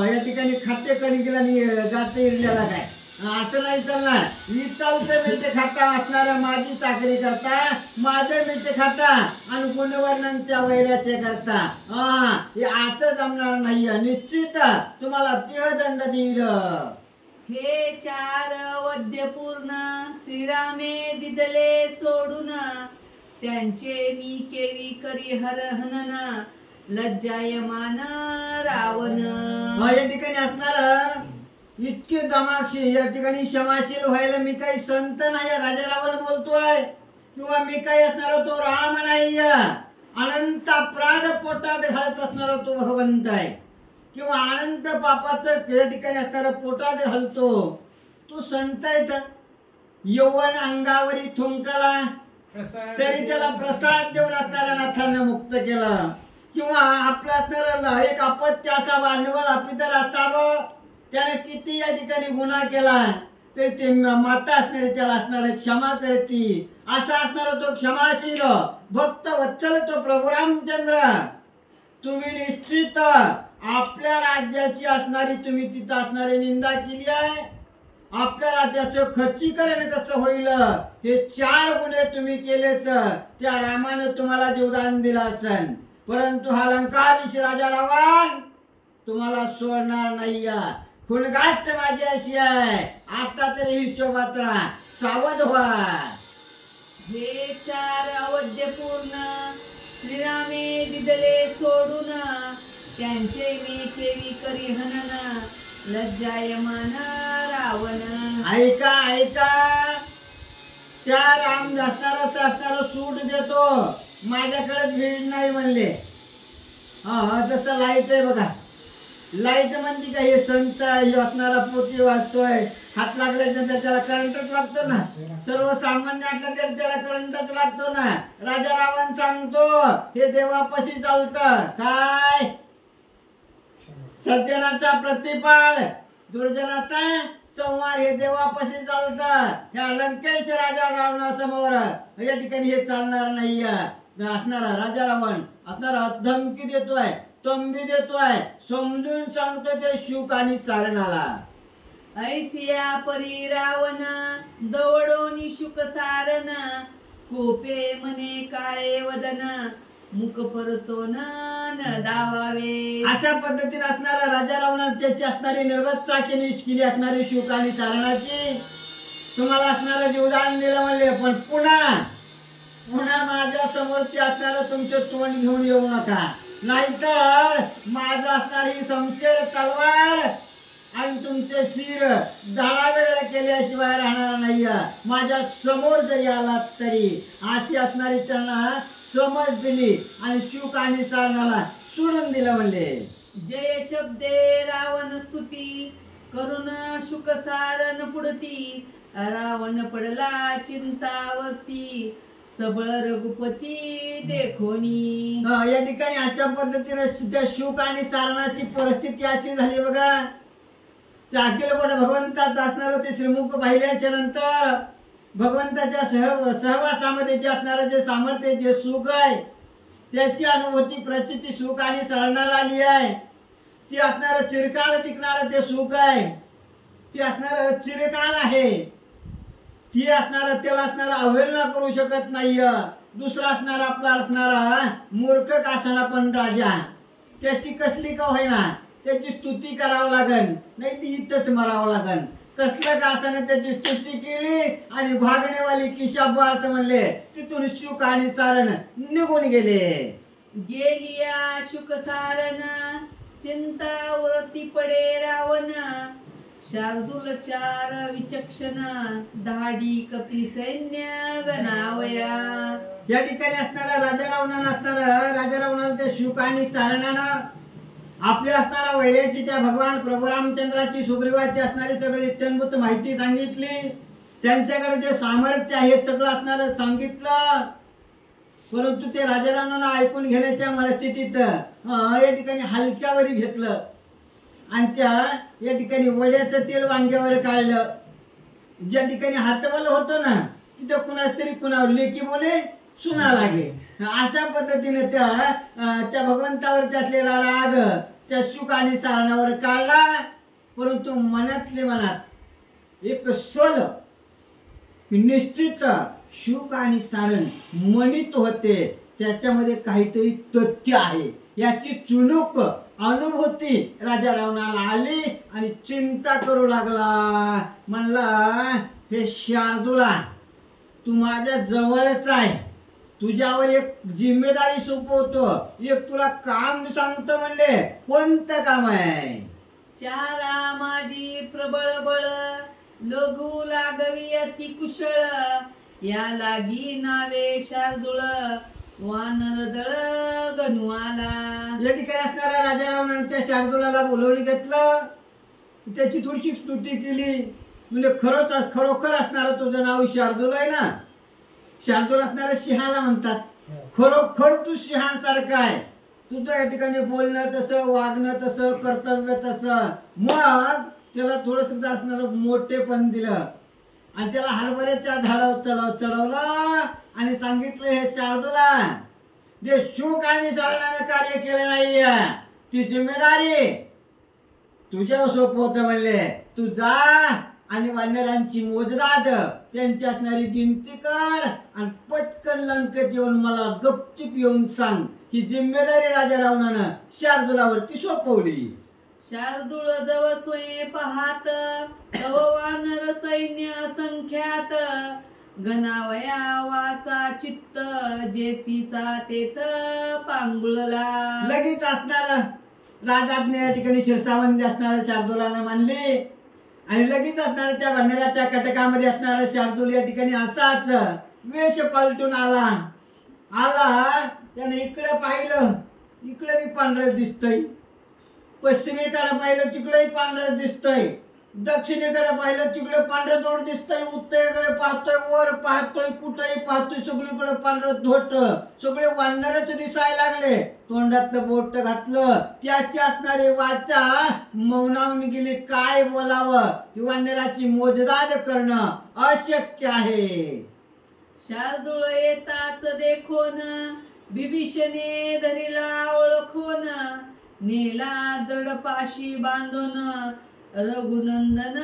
या ठिकाणी खाते कणकीला जाते इरल्याला काय असं नाही चालणार. विचारचं मिळते खाता असणारा माझी चाकरी करता, माझे मिळते खाता आणि गुणवर्णनच्या वैराचे करता. हे असं जमणार नाही. निश्चित तुम्हाला तिहदंड देईल. हे चार वद्यपूर्ण श्रीरामे दिदले सोडून त्यांचे मी केवी करी हरहनन लज्जायमान रावण. या ठिकाणी असणार इतके दमाक्षी या ठिकाणी क्षमाशील व्हायला मी काही संत नाही. राजा रावण बोलतोय किंवा मी काही असणार तो राम नाही. अनंत अपराध पोटात घालत असणारा तो भगवंत आहे. किंवा अनंत पापाचं या ठिकाणी असणारा पोटात घालतो तो संत आहे. यौवन अंगावरी थुंकला तरी त्याला प्रसाद देऊन असणाऱ्या नाथांना मुक्त केलं. किंवा आपल्या असणारा एक अपत्याचा भांडवल अपितर असावं, त्याने किती या ठिकाणी गुन्हा केला तरी ते माता असणारे त्याला असणारे क्षमा करती. असा असणारा तो क्षमाशील भक्त वत्सल तो प्रभू रामचंद्र. तुम्ही निश्चित आपल्या राज्याची असणारी तुम्ही तिथं असणारी निंदा केली आहे. आपल्या राज्याचं खच्चीकरण कसं होईल हे 4 गुन्हे तुम्ही केलेत. त्या रामानं तुम्हाला जीवदान दिलं असेल. परंतु हा लंकाधीश राजा रावण तुम्हाला सोडणार नाही. खुणगाठ माझी अशी आहे. आता तरी हिशोबात राहा, सावध व्हा. हे 4 अवध्यपूर्ण श्रीरामे दिदले सोडून त्यांचे मी केवी करी हनन लज्जायमान रावण. ऐका ऐका, त्या राम असणारा सूट देतो. माझ्याकडे भीड नाही म्हणले. जसं लाईट आहे बघा, लाईट म्हणजे काय, हे संत असणारा पोती वाचतोय, हात लागल्यानंतर त्याला करंटच लागतो ना. सर्वसामान्य असलं त्याला करंटच लागतो ना. राजा रावण सांगतो हे देवापाशी चालतं. काय? सज्जनाचा प्रतिपाळ, दुर्जनाचा संवार हे देवापाशी चालतं. या लंकेश राजा रावणासमोर या ठिकाणी हे चालणार नाही. असणारा राजा रावण असणारा धमकी देतोय, तंबी देतोय, समजून सांगतो ते शुक आणि सारणाला. ऐसिया परी रावण दवडोनी शुक सारन कोपे मने काळे वदन मुख परतो न दावावे. अशा पद्धतीने असणारा राजा रावणाने त्याची असणारी निर्वत चाकीने केली असणारी शुक आणि सारणाची तुम्हाला असणारं जीवदान दिलं म्हणले. पण पुन्हा माझ्या समोरची असणारं तुमचे तोंड घेऊन येऊ नका, नाहीतर माझं असणारी शमशेर तलवार आणि तुमचे शिर जाळावेळ केल्याशिवाय राहणार नाही. माझ्या समोर जरी आलात तरी. अशी असणारी त्यांना समज दिली आणि शुक आणि सारणाला सोडून दिलं म्हणले. जय शब्दे रावण स्तुती करुण शुक सारन पुढती रावण पडला चिंतावरती सबळ रघुपती देखोनी. या ठिकाणी अशा पद्धतीने त्या शुक आणि सारणाची परिस्थिती अशी झाली बघा. त्या अखिल कोट भगवंताचा असणार ते श्रीमुख पाहिल्याच्या नंतर भगवंताच्या सहवासामध्ये जे असणारं जे सामर्थ्य जे सुख आहे त्याची अनुभूती प्रचिती सुख आणि सारणाला आली आहे. ती असणार चिरकाल टिकणारं ते सुख आहे, ती असणार चिरकाल आहे, ती असणार त्याला असणारा अवहेलना करू शकत नाही. दुसरा असणारा आपला असणारा मूर्ख कासना पण राजा त्याची कसली का होईना त्याची स्तुती करावं लागन, नाही ती इथंच मरावं लागन. कसलं कासाने त्याची स्तुती केली आणि भागणेवाली किशाबा असं म्हणले. तिथून शुक आणि सारण निघून गेले. गेलिया शुक सारण चिंतावरती पडे रावण शार्दूल चार विचक्षण धाडी कपी सैन्य गणावया. या ठिकाणी असणारा राजा रावणाला त्या शुक आणि सारणानं आपल्या असणारा वैर्याची त्या भगवान प्रभू रामचंद्राची सुग्रीवाची असणारी सगळी इत्यंभूत माहिती सांगितली. त्यांच्याकडे जे सामर्थ्य आहे सगळं असणारं सांगितलं. परंतु ते राजा रावणाला ऐकून घेण्याच्या मनस्थितीत या ठिकाणी हलक्यावरी घेतलं आणि त्या या ठिकाणी वड्याचं तेल वांग्यावर काढलं. ज्या ठिकाणी हातबल होतो ना तिथं कुणाच तरी कुणावर लेकी बोले सुना लागे. अशा पद्धतीने त्या भगवंतावर असलेला राग त्या शुक आणि सारणावर काढला. परंतु मनात एक सल निश्चित शुक आणि सारण मनित होते, त्याच्यामध्ये काहीतरी तथ्य आहे याची चुणूक अनुभूती राजा रावणाला आली आणि चिंता करू लागला. म्हणला हे शार्दूला तू माझ्या जवळच आहे, तुझ्यावर एक जिम्मेदारी सोपवतो, एक तुला काम सांगतो. म्हणले कोणतं काम आहे? चारा माझी प्रबळ बळ लघु लागवी अति कुशळ या लागी नावे शार्दूळ वानर दळ गणवाला. या ठिकाणी असणाऱ्या राजा रावणाने त्या शार्दूलाला बोलवणी घेतलं, त्याची थोडीशी स्तुती केली. म्हणजे खरोखर असणारं तुझं नाव शार्दूल आहे ना. शार्दूल असणाऱ्या सिंहाला म्हणतात. खरोखर तू सिंहासारखा आहे, तुझं या ठिकाणी बोलणं तसं, वागणं तसं, कर्तव्य तसं. मग त्याला थोडस असणार मोठेपण दिलं आणि त्याला हरभऱ्याच्या झाडावर चढवलं आणि सांगितलं हे शार्दूला जे शुक आणि सारणाने कार्य केलं नाही ती जिम्मेदारी तुझ्यावर सोपवतं. म्हणले तू जा आणि वानरांची मोजदाद त्यांची असणारी गिनती कर आणि पटकन लंकेत येऊन मला गपचिप येऊन सांग. ही जिम्मेदारी राजा रावणानं शार्दूलावरती सोपवली. शार्दूळ जव स्वये पाहात तव वानर सैन्य असंख्यात गणावया वाचा चित्त जेतीचा तेथ पांगुळला. लगेच असणार राजाज्ञा या ठिकाणी शिरसावंदी असणाऱ्या शार्दूलानं मानली आणि लगेच असणाऱ्या त्या वानराच्या कटकामध्ये असणारा शार्दूल या ठिकाणी असाच वेश पलटून आला. त्याने इकडे पाहिलं, इकडे बी पांढरच दिसतंय. पश्चिमेकडे पाहिलं तिकडे पांढरच दिसतंय. दक्षिणेकडे पाहिलं तिकडे पांढरं धोट दिसतंय. उत्तरेकडे पाहतोय, वर पाहतोय, कुठेही पाहतोय, सगळीकडे पांढरं धोट. सगळे वानरच दिसायला लागले. तोंडातलं बोट घातलं, त्याची असणारी वाचा मौनावून गेली. काय बोलावं? ती वानराची मोजदाद करणं अशक्य आहे. शार्दूळ येताच देखोन बिभीषणे धरिला ओळखून नेला दडपाशी बांधून रघुनंदन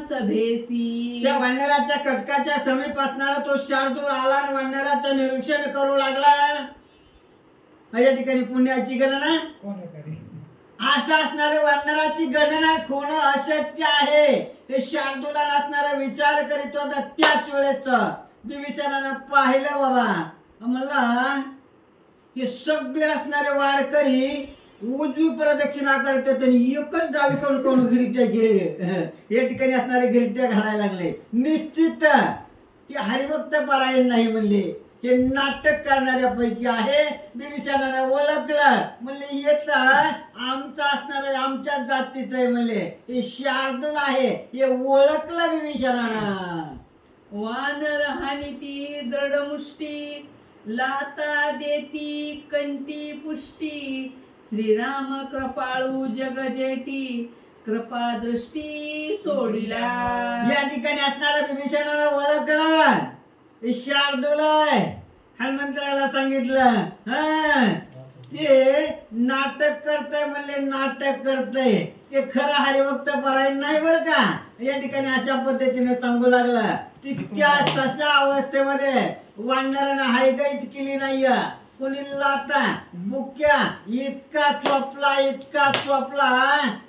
सभेसी. त्या वानराच्या कटकाच्या समीप असणारा तो शार्दूल आला आणि वानराचं निरीक्षण करू लागला. या ठिकाणी पुण्याची गणना असं असणारे वानराची गणना होणं अशक्य आहे हे शार्दूला असणारा विचार करीत होता. त्याच वेळेस विभीषणानं पाहिलं बाबा, म्हणला हे सगळे असणारे वारकरी उजवी प्रदक्षिणा करतात आणि एकच डावीकडून कोण गिरिट्या या ठिकाणी असणारे गिरिट्या घालायला लागले. निश्चित हे हरिभक्त परायण नाही म्हणले, हे नाटक करणाऱ्यापैकी आहे. विभीषणानं ओळखलं, म्हणले येत आमचा असणार आमच्या जातीचं आहे म्हणले, हे शार्दूल आहे हे ओळखलं विभीषणानं. वानर हानिती दृढमुष्टी लाता देती कंठी पुष्टी. श्रीराम कृपाळू जगजेटी कृपा दृष्टी सोडिला. या ठिकाणी असणारा विभीषणानं ओळखलं हे शार्दूल आहे. हनुमंतराला सांगितलं ते नाटक करतय म्हणले, नाटक करतय ते खरं हरिभक्त परायण नाही बर का. या ठिकाणी अशा पद्धतीने सांगू लागला. तितक्या तशा अवस्थेमध्ये वानरानं हायगाईच केली नाही. कोणी लाता बुक्या इतका चोपला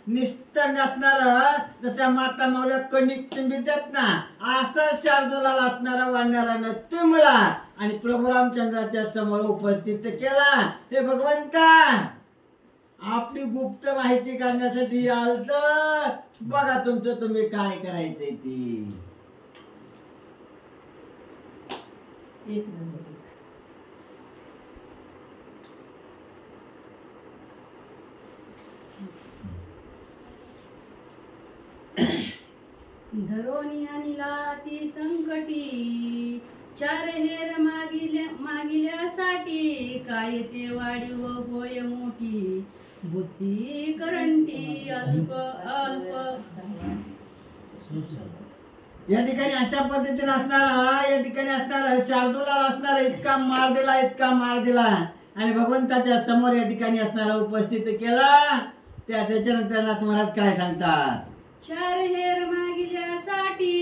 निस्तंड असणार जशा माता मावल्या कणिक चिंबितात ना, असं शार्दूला असणारा वानरानं तिंबला आणि प्रभू रामचंद्राच्या समोर उपस्थित केला. हे भगवंता आपली गुप्त माहिती काढण्यासाठी आलत, बघा तुमचं तुम्ही काय करायचंय ती. एक नंबर. धरोणी आणला ती संकटी चार हेर मागिल्यासाठी. काय ते वाढीव होय मोठी बुद्धी करंटी अल्प अल्प. या ठिकाणी अशा पद्धतीने असणारा या ठिकाणी असणारा शार्दूला असणारा इतका मार दिला आणि भगवंताच्या समोर या ठिकाणी असणारा उपस्थित केला. त्याच्यानंतर नाथ महाराज काय सांगतात. चार हेर मागिल्यासाठी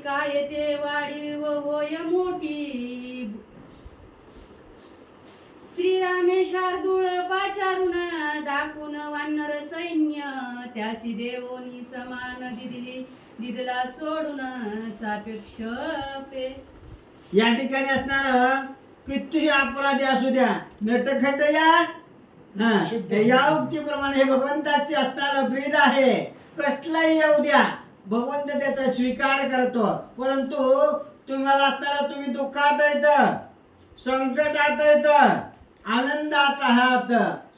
काय ते वाढीव होय मोठी. श्रीरामे शार्दूळ पाचारून दाखवून वानर सैन्य. त्यासी देवोनी समान दिदला सोडून सापेक्ष पे. या ठिकाणी असणार कितीही अपराधी असू द्या नटखट या उक्तीप्रमाणे हे भगवंताची असणारा ब्रीद आहे. कसलाही येऊ द्या भगवंत त्याचा स्वीकार करतो. परंतु तुम्हाला असणारा तुम्ही दुःखात येत, संकटात येत, आनंदात आहात,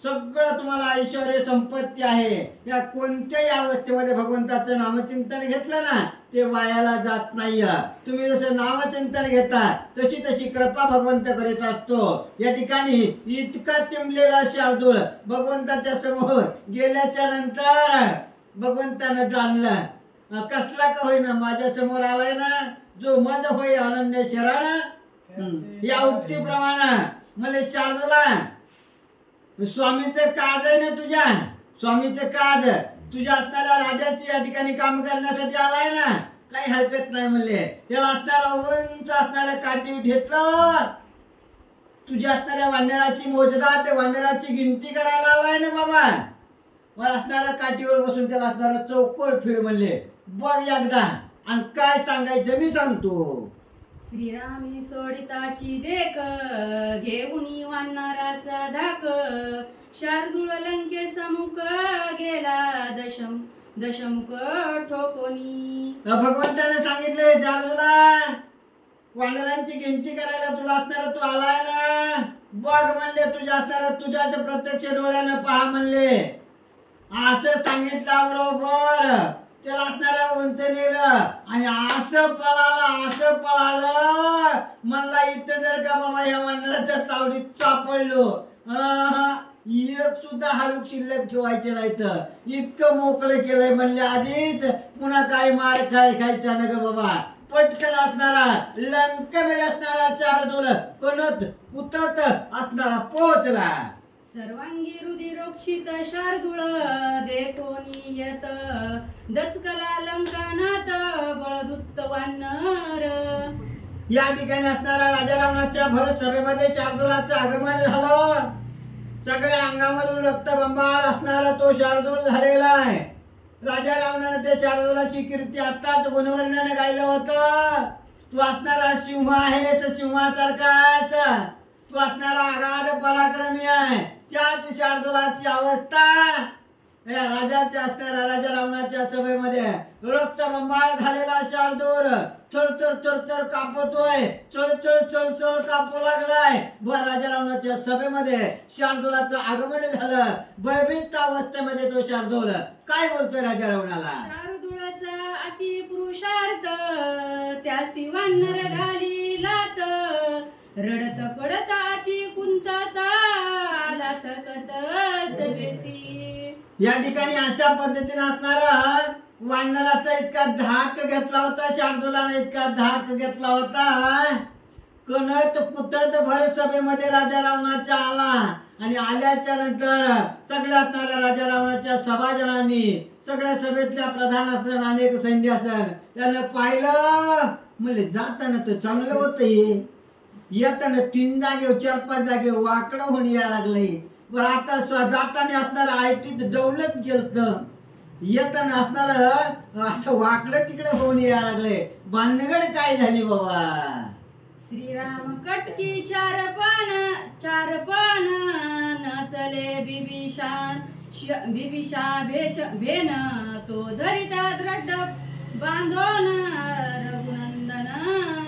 सगळं तुम्हाला ऐश्वर्य संपत्ती आहे, या कोणत्याही अवस्थेमध्ये भगवंताचं नामचिंतन घेतलं ना ते वायाला जात नाही. तुम्ही जसं नामचिंतन घेता तशी तशी कृपा भगवंत करीत असतो. या ठिकाणी इतका चिमलेला शार्दूल भगवंताच्या समोर गेल्याच्या नंतर भगवंतानं जाणलं कसला का होईना माझ्या समोर आलाय ना जो मज होय अनन्य शरण. या उक्तीप्रमाणे मला शार्दूला स्वामीचं काज आहे ना, तुझ्या स्वामीचं काज तुझ्या असणाऱ्या राजाची या ठिकाणी काम करण्यासाठी आलाय ना, काही हरकत नाही म्हणले. त्याला असणारा उंच असणाऱ्या काठी घेतलं, तुझ्या असणाऱ्या वानराची मोजदा ते वानराची गिनती करायला आलाय ना बाबा. मला असणाऱ्या काठीवर बसून त्याला असणारा चौकोर फिर म्हणले, बघ एकदा आणि काय सांगायचं मी सांगतो. श्रीरामी सोडिताची देख घेऊनी वानराचा धाक. शार्दूळ लंके समुख गेला दशमुख ठोकोनी. भगवंताने सांगितले शार्दूला वानरांची गिनती करायला तुला असणारा तू आलाय ना, बघ म्हणले तुझ्या असणारा तुझ्याच प्रत्यक्ष डोळ्यानं पहा म्हणले. असं सांगितलं बरोबर त्याला असणारा उंच नेलं आणि असं पळालं म्हणला इथं जर का बाबा या वानराच्या तावडीत सापडलो एक सुद्धा हाडूक शिल्लक ठेवायचे नाही. तर इतकं मोकळं केलंय म्हणले आधीच पुन्हा काय मार खायचा न ग बाबा. पटकन असणारा लंकेमध्ये असणारा शार्दूल कणत पुतत असणारा पोहोचला. सर्वांगी रुधिरोक्षित शार्दूळ देखोनी येत दचकला लंकानाथ बळदुत्त वानर. या ठिकाणी असणारा राजा रावणाच्या भरत सभेमध्ये शार्दूलाचं आगमन झालं. सगळ्या अंगामधून रक्तबंबाळ असणारा तो शार्दूल झालेला आहे. राजा रावणाने ते शार्दूलाची कीर्ती आताच गुणवर्णाने गायलं होतं. तू असणारा सिंह आहेस, सिंहासारखा आहेस, तू असणारा आगाध पराक्रमी आहे. त्याच शार्दूलाची अवस्था या राजाच्या असणाऱ्या राजा रावणाच्या सभेमध्ये रक्तबंबाळ झालेला शार्दूल चळचळ चळचळ कापतोय, चळचळ चळचळ कापू लागलाय. राजा रावणाच्या सभेमध्ये शार्दूलाचं आगमन झालं. भयभीत अवस्थेमध्ये तो शार्दूल काय बोलतोय राजा रावणाला. शार्दूलाचा अति पुरुषार्थ त्यासी वानर घाली लात रडत पडत अति कुंतता आला तकत सवेसी. या ठिकाणी अशा पद्धतीने असणारा वानराचा इतका धाक घेतला होता, शार्दूलाने इतका धाक घेतला होता. कणत पुतत भर सभेमध्ये राजा रावणाचा आला आणि आल्याच्या नंतर सगळ्या असणाऱ्या राजा रावणाच्या सभाजनांनी सगळ्या सभेतल्या प्रधान असन अनेक सैन्य असन त्यानं पाहिलं. म्हणजे जाताना तर चांगलं होत, येताना 3 जागे 4-5 जागे वाकडं होऊन यायला लागले. बरं आता जाताना असणार आयटीत डवलत गेलत, येताना असणार असं वाकडं तिकडे होऊन यायला लागले. भानगड काय झाली बाबा. श्रीराम कटकी चार पान नचले बिभीषा भेन तो धरिता द्रढ बांधोन रघुनंदन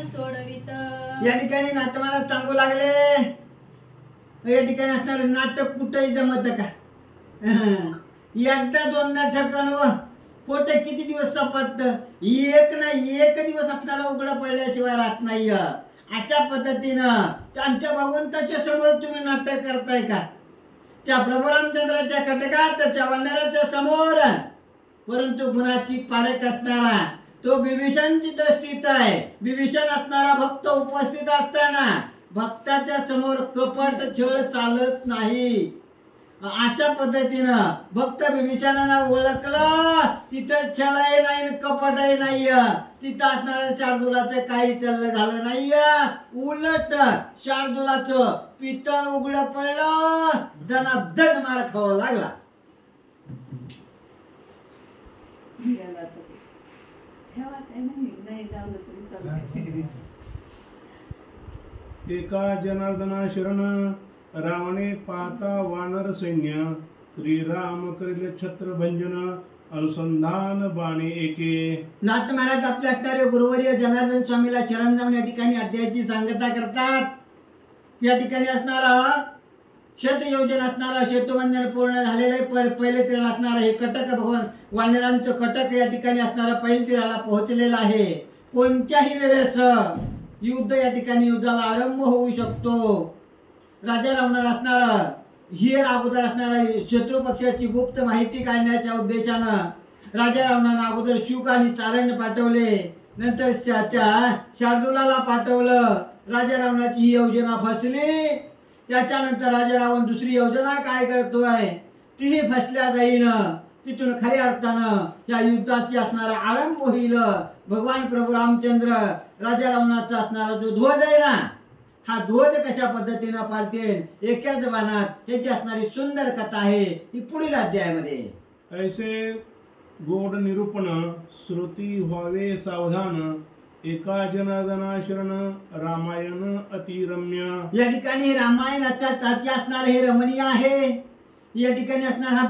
सोडवित. या ठिकाणी नाट्यमाला सांगू लागले. या ठिकाणी असणार नाटक कुठेही जमत का. एकदा 2दा ठिकाण खोटे किती दिवस सपत, एक ना एक दिवस आपल्याला उघडं पडल्याशिवाय राहत नाही. अशा पद्धतीनं त्यांच्या भगवंताच्या समोर तुम्ही नाटक करताय का. त्या प्रभू रामचंद्राच्या कटकात त्या वानराच्या समोर, परंतु गुणाची पारख असणारा तो बिभीषण तिथं स्थित आहे. बिभीषण असणारा भक्त उपस्थित असताना भक्ताच्या समोर कपट छळ चालत नाही. अशा पद्धतीनं भक्त बिभीषणानं ओळखलं तिथं छळही नाही कपटही नाही. तिथं असणाऱ्या शार्दूलाचं काही चाललं झालं नाही. उलट शार्दूलाचं पितळ उघड पडलं, जना दड मार खावा लागला. एका जनार्दना शरण रावणे पाहता वानर सैन्य श्रीराम करिले छत्र भंजन अनुसंधान बाणे एके. नाथ महाराज आपल्या असणारे गुरुवर्य जनार्दन स्वामीला शरण जाऊन या ठिकाणी अध्यायाची सांगता करतात. या ठिकाणी असणारा शतयोजन असणारा शेतुबंधन पूर्ण झालेलं पहिले तीराला असणारा हे कटक भगवान वानरांचं कटक या ठिकाणी असणारा पहिल्या तीराला पोहोचलेलं आहे. कोणत्याही वेळेस युद्ध या ठिकाणी युद्धाला आरंभ होऊ शकतो. राजा रावणाला असणारा हिर अगोदर असणारा शत्रू पक्षाची गुप्त माहिती काढण्याच्या उद्देशानं राजा रावणानं अगोदर शुक आणि सारण्य पाठवले, नंतर त्या शार्दूलाला पाठवलं. राजा रावणाची ही योजना फसली. त्याच्यानंतर राजा रावण दुसरी योजना काय करतोय तीही फसल्या जाईन. तिथून खऱ्या अर्थानं या युद्धाची असणारा आरंभ होईल. भगवान प्रभू रामचंद्र राजा रावणाचा असणारा जो ध्वज आहे ना, हा ध्वज कशा पद्धतीनं पाळतील एकाच बाणात याची असणारी सुंदर कथा आहे ही पुढील अध्यायामध्ये. ऐसे गोड निरूपण श्रुती व्हावे सावधान एका जनार्दना शरण रामायण अतिरम्य. या ठिकाणी रामायण त्याचे असणार हे रमणीय आहे. या ठिकाणी असणार हा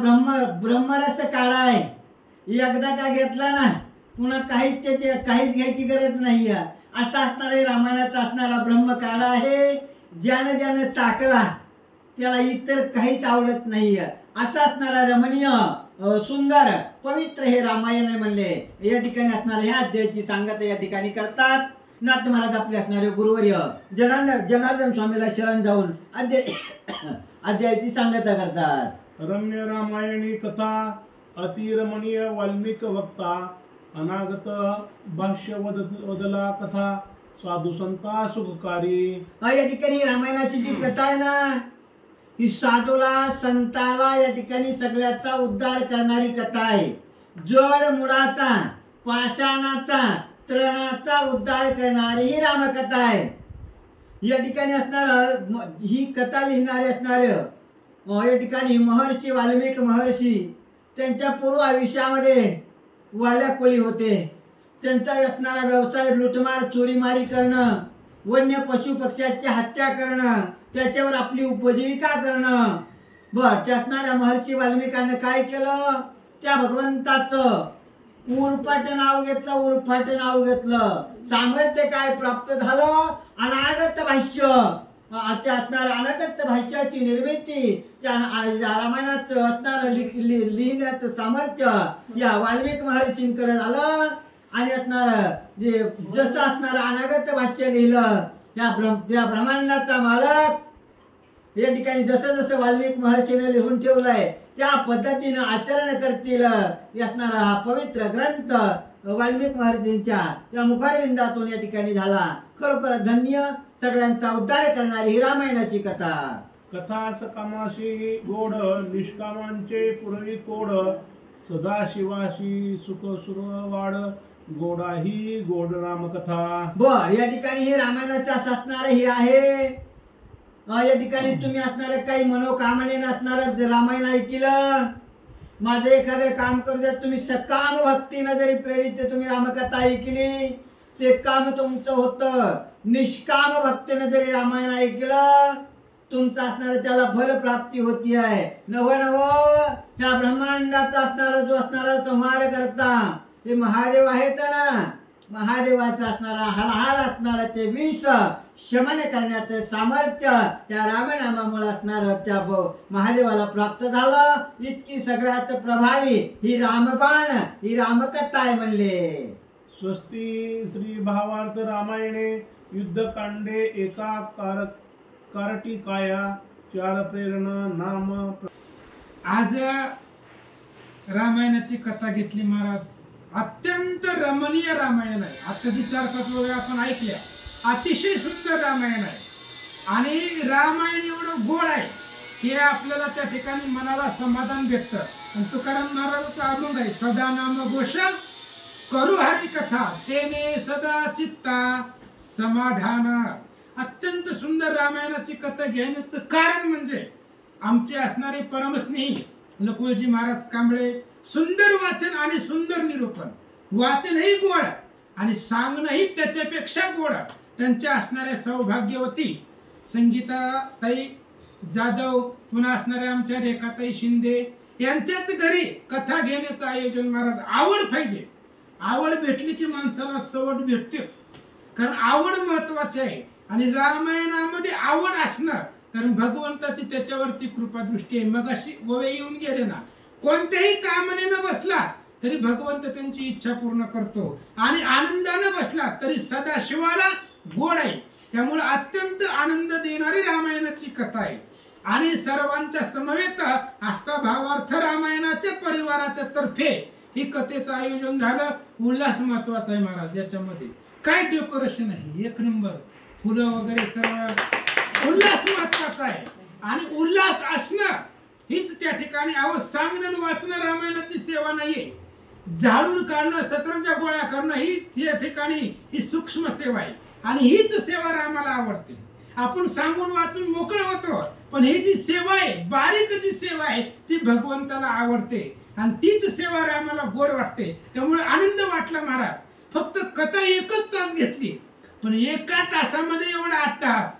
ब्रह्मरस काळा आहे. एकदा का घेतला ना पुन्हा काहीच घ्यायची गरज नाही. असा असणारा हे रामायणाचा असणारा ब्रह्म काळा आहे. ज्यानं ज्यानं चाकला त्याला इतर काहीच आवडत नाही. असा असणारा रमणीय सुंदर पवित्र हे रामायण म्हणले. या ठिकाणी असणाऱ्या ह्या अध्यायाची सांगता या ठिकाणी करतात. नाथ महाराज आपले असणारे गुरुवर्य जनार्दन स्वामीला शरण जाऊन अध्यायाची सांगता करतात. रम्य रामायणी कथा अतिरमणीय वाल्मिक वक्ता अनागत भाष्य वदला कथा साधू संता सुखकारी. या ठिकाणी रामायणाची जी कथा आहे ना ही साधूला संताला या ठिकाणी सगळ्याचा उद्धार करणारी कथा आहे. जड मुळाचा पाषाणाचा तृणाचा उद्धार करणारी ही रामकथा आहे. या ठिकाणी असणार ही कथा लिहिणारे असणारे या ठिकाणी महर्षी वाल्मिक महर्षी त्यांच्या पूर्व आयुष्यामध्ये वाल्याकोळी होते. त्यांचा असणारा व्यवसाय लुटमार चोरीमारी करणं, वन्य पशु पक्ष्याची हत्या करणं, त्याच्यावर आपली उपजीविका करणं. त्या असणाऱ्या महर्षी वाल्मिकांनी काय केलं, त्या भगवंताचं उरफाट नाव घेतलं. सामर्थ्य काय प्राप्त झालं, अनागत भाष्य असणाऱ्या अनागत भाष्याची निर्मिती, त्या रामायणाचं असणारं लिहिण्याचं सामर्थ्य या वाल्मिक महर्षींकडे झालं. आणि असणार जे जसं असणारं अनागत भाष्य लिहिलं या ब्रह्मांडाचा मालक या ठिकाणी जसं जसं वाल्मिक महर्षीने लिहून ठेवलंय त्या पद्धतीनं आचरण करतील असणारा हा पवित्र ग्रंथ वाल्मिक महर्षींच्या या मुखारविंदातून या ठिकाणी झाला. खरोखर धन्य, सगळ्यांचा उद्धार करणारी ही रामायणाची कथा. कथा सकामाशी गोड, निष्कामांचे पुरवी कोड, सदाशिवाशी सुख सुरवाड, गोडाही गोड रामकथा. या ठिकाणी हे रामायणाचं असं असणार हे आहे. या ठिकाणी तुम्ही असणारे काही मनोकामने असणार रामायण ऐकलं, माझं एखादं काम करू द्या, तुम्ही सकाम भक्तीनं जरी प्रेरित तुम्ही रामकथा ऐकली ते काम तुमचं होतं. निष्काम भक्तीनं जरी रामायण ऐकलं तुमचं असणार त्याला फल प्राप्ती होती आहे. नव ह्या ब्रह्मांडाचा असणारा जो असणारा संहार करता ते महादेव आहेत ना, महादेवाचा असणारा हलहाल असणारा ते विष शमन करण्याचं सामर्थ्य त्या रामनामामुळे असणार त्या महादेवाला प्राप्त झालं. इतकी सगळ्यात प्रभावी ही रामबाण ही रामकथा आहे म्हणले. स्वस्ती श्री भावार्थ रामायणे युद्धकांडे एका कारटिकाया चार प्रेरणा नाम. आज रामायणाची कथा घेतली महाराज. अत्यंत रमणीय रामायण आहे. आता जी 4-5 वेळा आपण ऐकल्या, अतिशय सुंदर रामायण आहे. आणि रामायण एवढं गोड आहे की आपल्याला त्या ठिकाणी मनाला समाधान भेटतं. आणि तुकाराम महाराजांचा अभंग आहे, सदा नाम घोष करू हरी कथा, तेने सदा चित्ता समाधान. अत्यंत सुंदर रामायणाची कथा घेण्याचं कारण म्हणजे आमचे असणारे परमस्नेही लकुळजी महाराज कांबळे. सुंदर वाचन आणि सुंदर निरूपण. वाचनही गोड आणि सांगणंही त्याच्यापेक्षा गोड. त्यांच्या असणाऱ्या सौभाग्यवती संगीताताई जाधव, पुन्हा असणाऱ्या आमच्या रेखाताई शिंदे यांच्याच घरी कथा घेण्याचं आयोजन महाराज. आवड पाहिजे, आवड भेटली की माणसाला सवड भेटतेच. कारण आवड महत्वाची आहे. आणि रामायणामध्ये आवड असणार, कारण भगवंताची त्याच्यावरती कृपा दृष्टी आहे. मग अशी ववे येऊन गेले ना, कोणत्याही कामाने न बसला तरी भगवंत त्यांची इच्छा पूर्ण करतो. आणि आनंदाने बसला तरी सदाशिवाला गोड आहे. त्यामुळे अत्यंत आनंद देणारी रामायणाची कथा आहे. आणि सर्वांच्या समवेत आस्था भावार्थ रामायणाच्या परिवाराच्या तर्फे ही कथेचं आयोजन झालं. उल्हास महत्वाचा आहे महाराज. याच्यामध्ये काय डेकोरेशन आहे, एक नंबर, फुलं वगैरे सर्व. उल्हास महत्वाचा आहे. आणि उल्हास असणं हीच त्या ठिकाणी सांगणं वाचणं रामायणाची सेवा नाहीये. झाडून काढणं, सतरंजा गोळा करणं ही त्या ठिकाणी ही सूक्ष्म सेवा आहे. आणि हीच सेवा रामाला आवडते. आपण सांगून वाचून मोकळं होतो, पण ही जी सेवा आहे, बारीक जी सेवा आहे, ती भगवंताला आवडते. आणि तीच सेवा रामाला गोड वाटते. त्यामुळे आनंद वाटला महाराज. फक्त कथा 1 तास घेतली, पण 1 तासामध्ये एवढा 8 तास,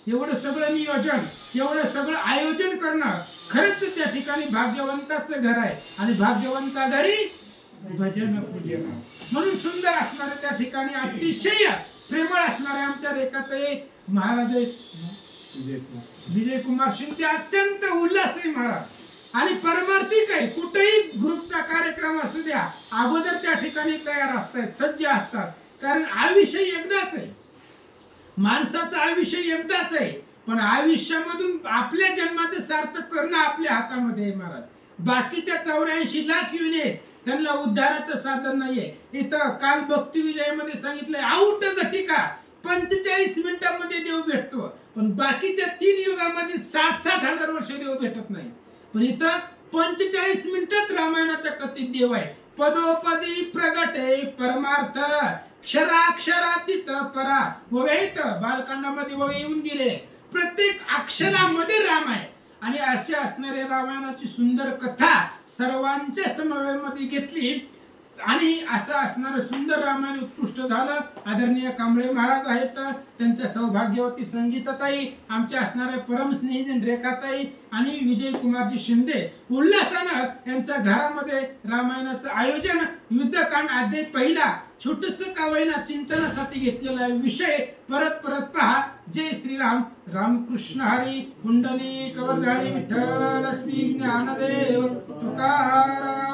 एवढं सगळं नियोजन, एवढं सगळं आयोजन करणं खरंच त्या ठिकाणी भाग्यवंताचं घर आहे. आणि भाग्यवंता घरी भजन पूजन. म्हणून सुंदर असणारे त्या ठिकाणी अतिशय प्रेमळ असणारे आमच्या रेखाताई महाराज विजयकुमार शिंदे अत्यंत उल्हास महाराज. आणि परमार्थिक आहे. कुठेही ग्रुपचा कार्यक्रम असू द्या, अगोदर त्या ठिकाणी तयार असतात, सज्ज असतात. कारण आयुष्य एकदाच आहे, माणसाचं आयुष्य एकदाच आहे. पण आयुष्यामधून आपल्या जन्माचं सार्थक करणं आपल्या हातामध्ये आहे महाराज. बाकीच्या 84 लाख युने त्यांना उद्धाराचं साधन नाहीये. इथं काल भक्ती विजयामध्ये सांगितलंय, आऊट घटिका 45 मिनिटांमध्ये देव भेटतो, पण बाकीच्या 3 युगामध्ये 60-60 हजार वर्ष देव भेटत नाही. पण इथं 45 मिनिटात रामायणाच्या कथेत देव आहे. पदोपदी प्रगटे परमार्थ, क्षराक्षरातीत परा. ववेत बालकांडामध्ये ववे येऊन गेले. प्रत्येक अक्षरामध्ये राम आहे. आणि अशी असणाऱ्या रामायणाची सुंदर कथा सर्वांच्या समवेमध्ये घेतली आणि असं असणारं सुंदर रामायण उत्कृष्ट झालं. आदरणीय कांबळे महाराज आहेत, त्यांच्या सौभाग्यवती संगीताताई, आमच्या असणाऱ्या परमस्नेही रेखाताई आणि विजयकुमारजी शिंदे उल्हासानं यांच्या घरामध्ये रामायणाचं आयोजन युद्धकांड अध्याय पहिला छोटस कावयना चिंतनासाठी घेतलेला विषय परत परत पहा. जय श्रीराम. रामकृष्ण हरी. कुंडली कवरधारी विठ्ठल श्री ज्ञानदेव तुकाराम.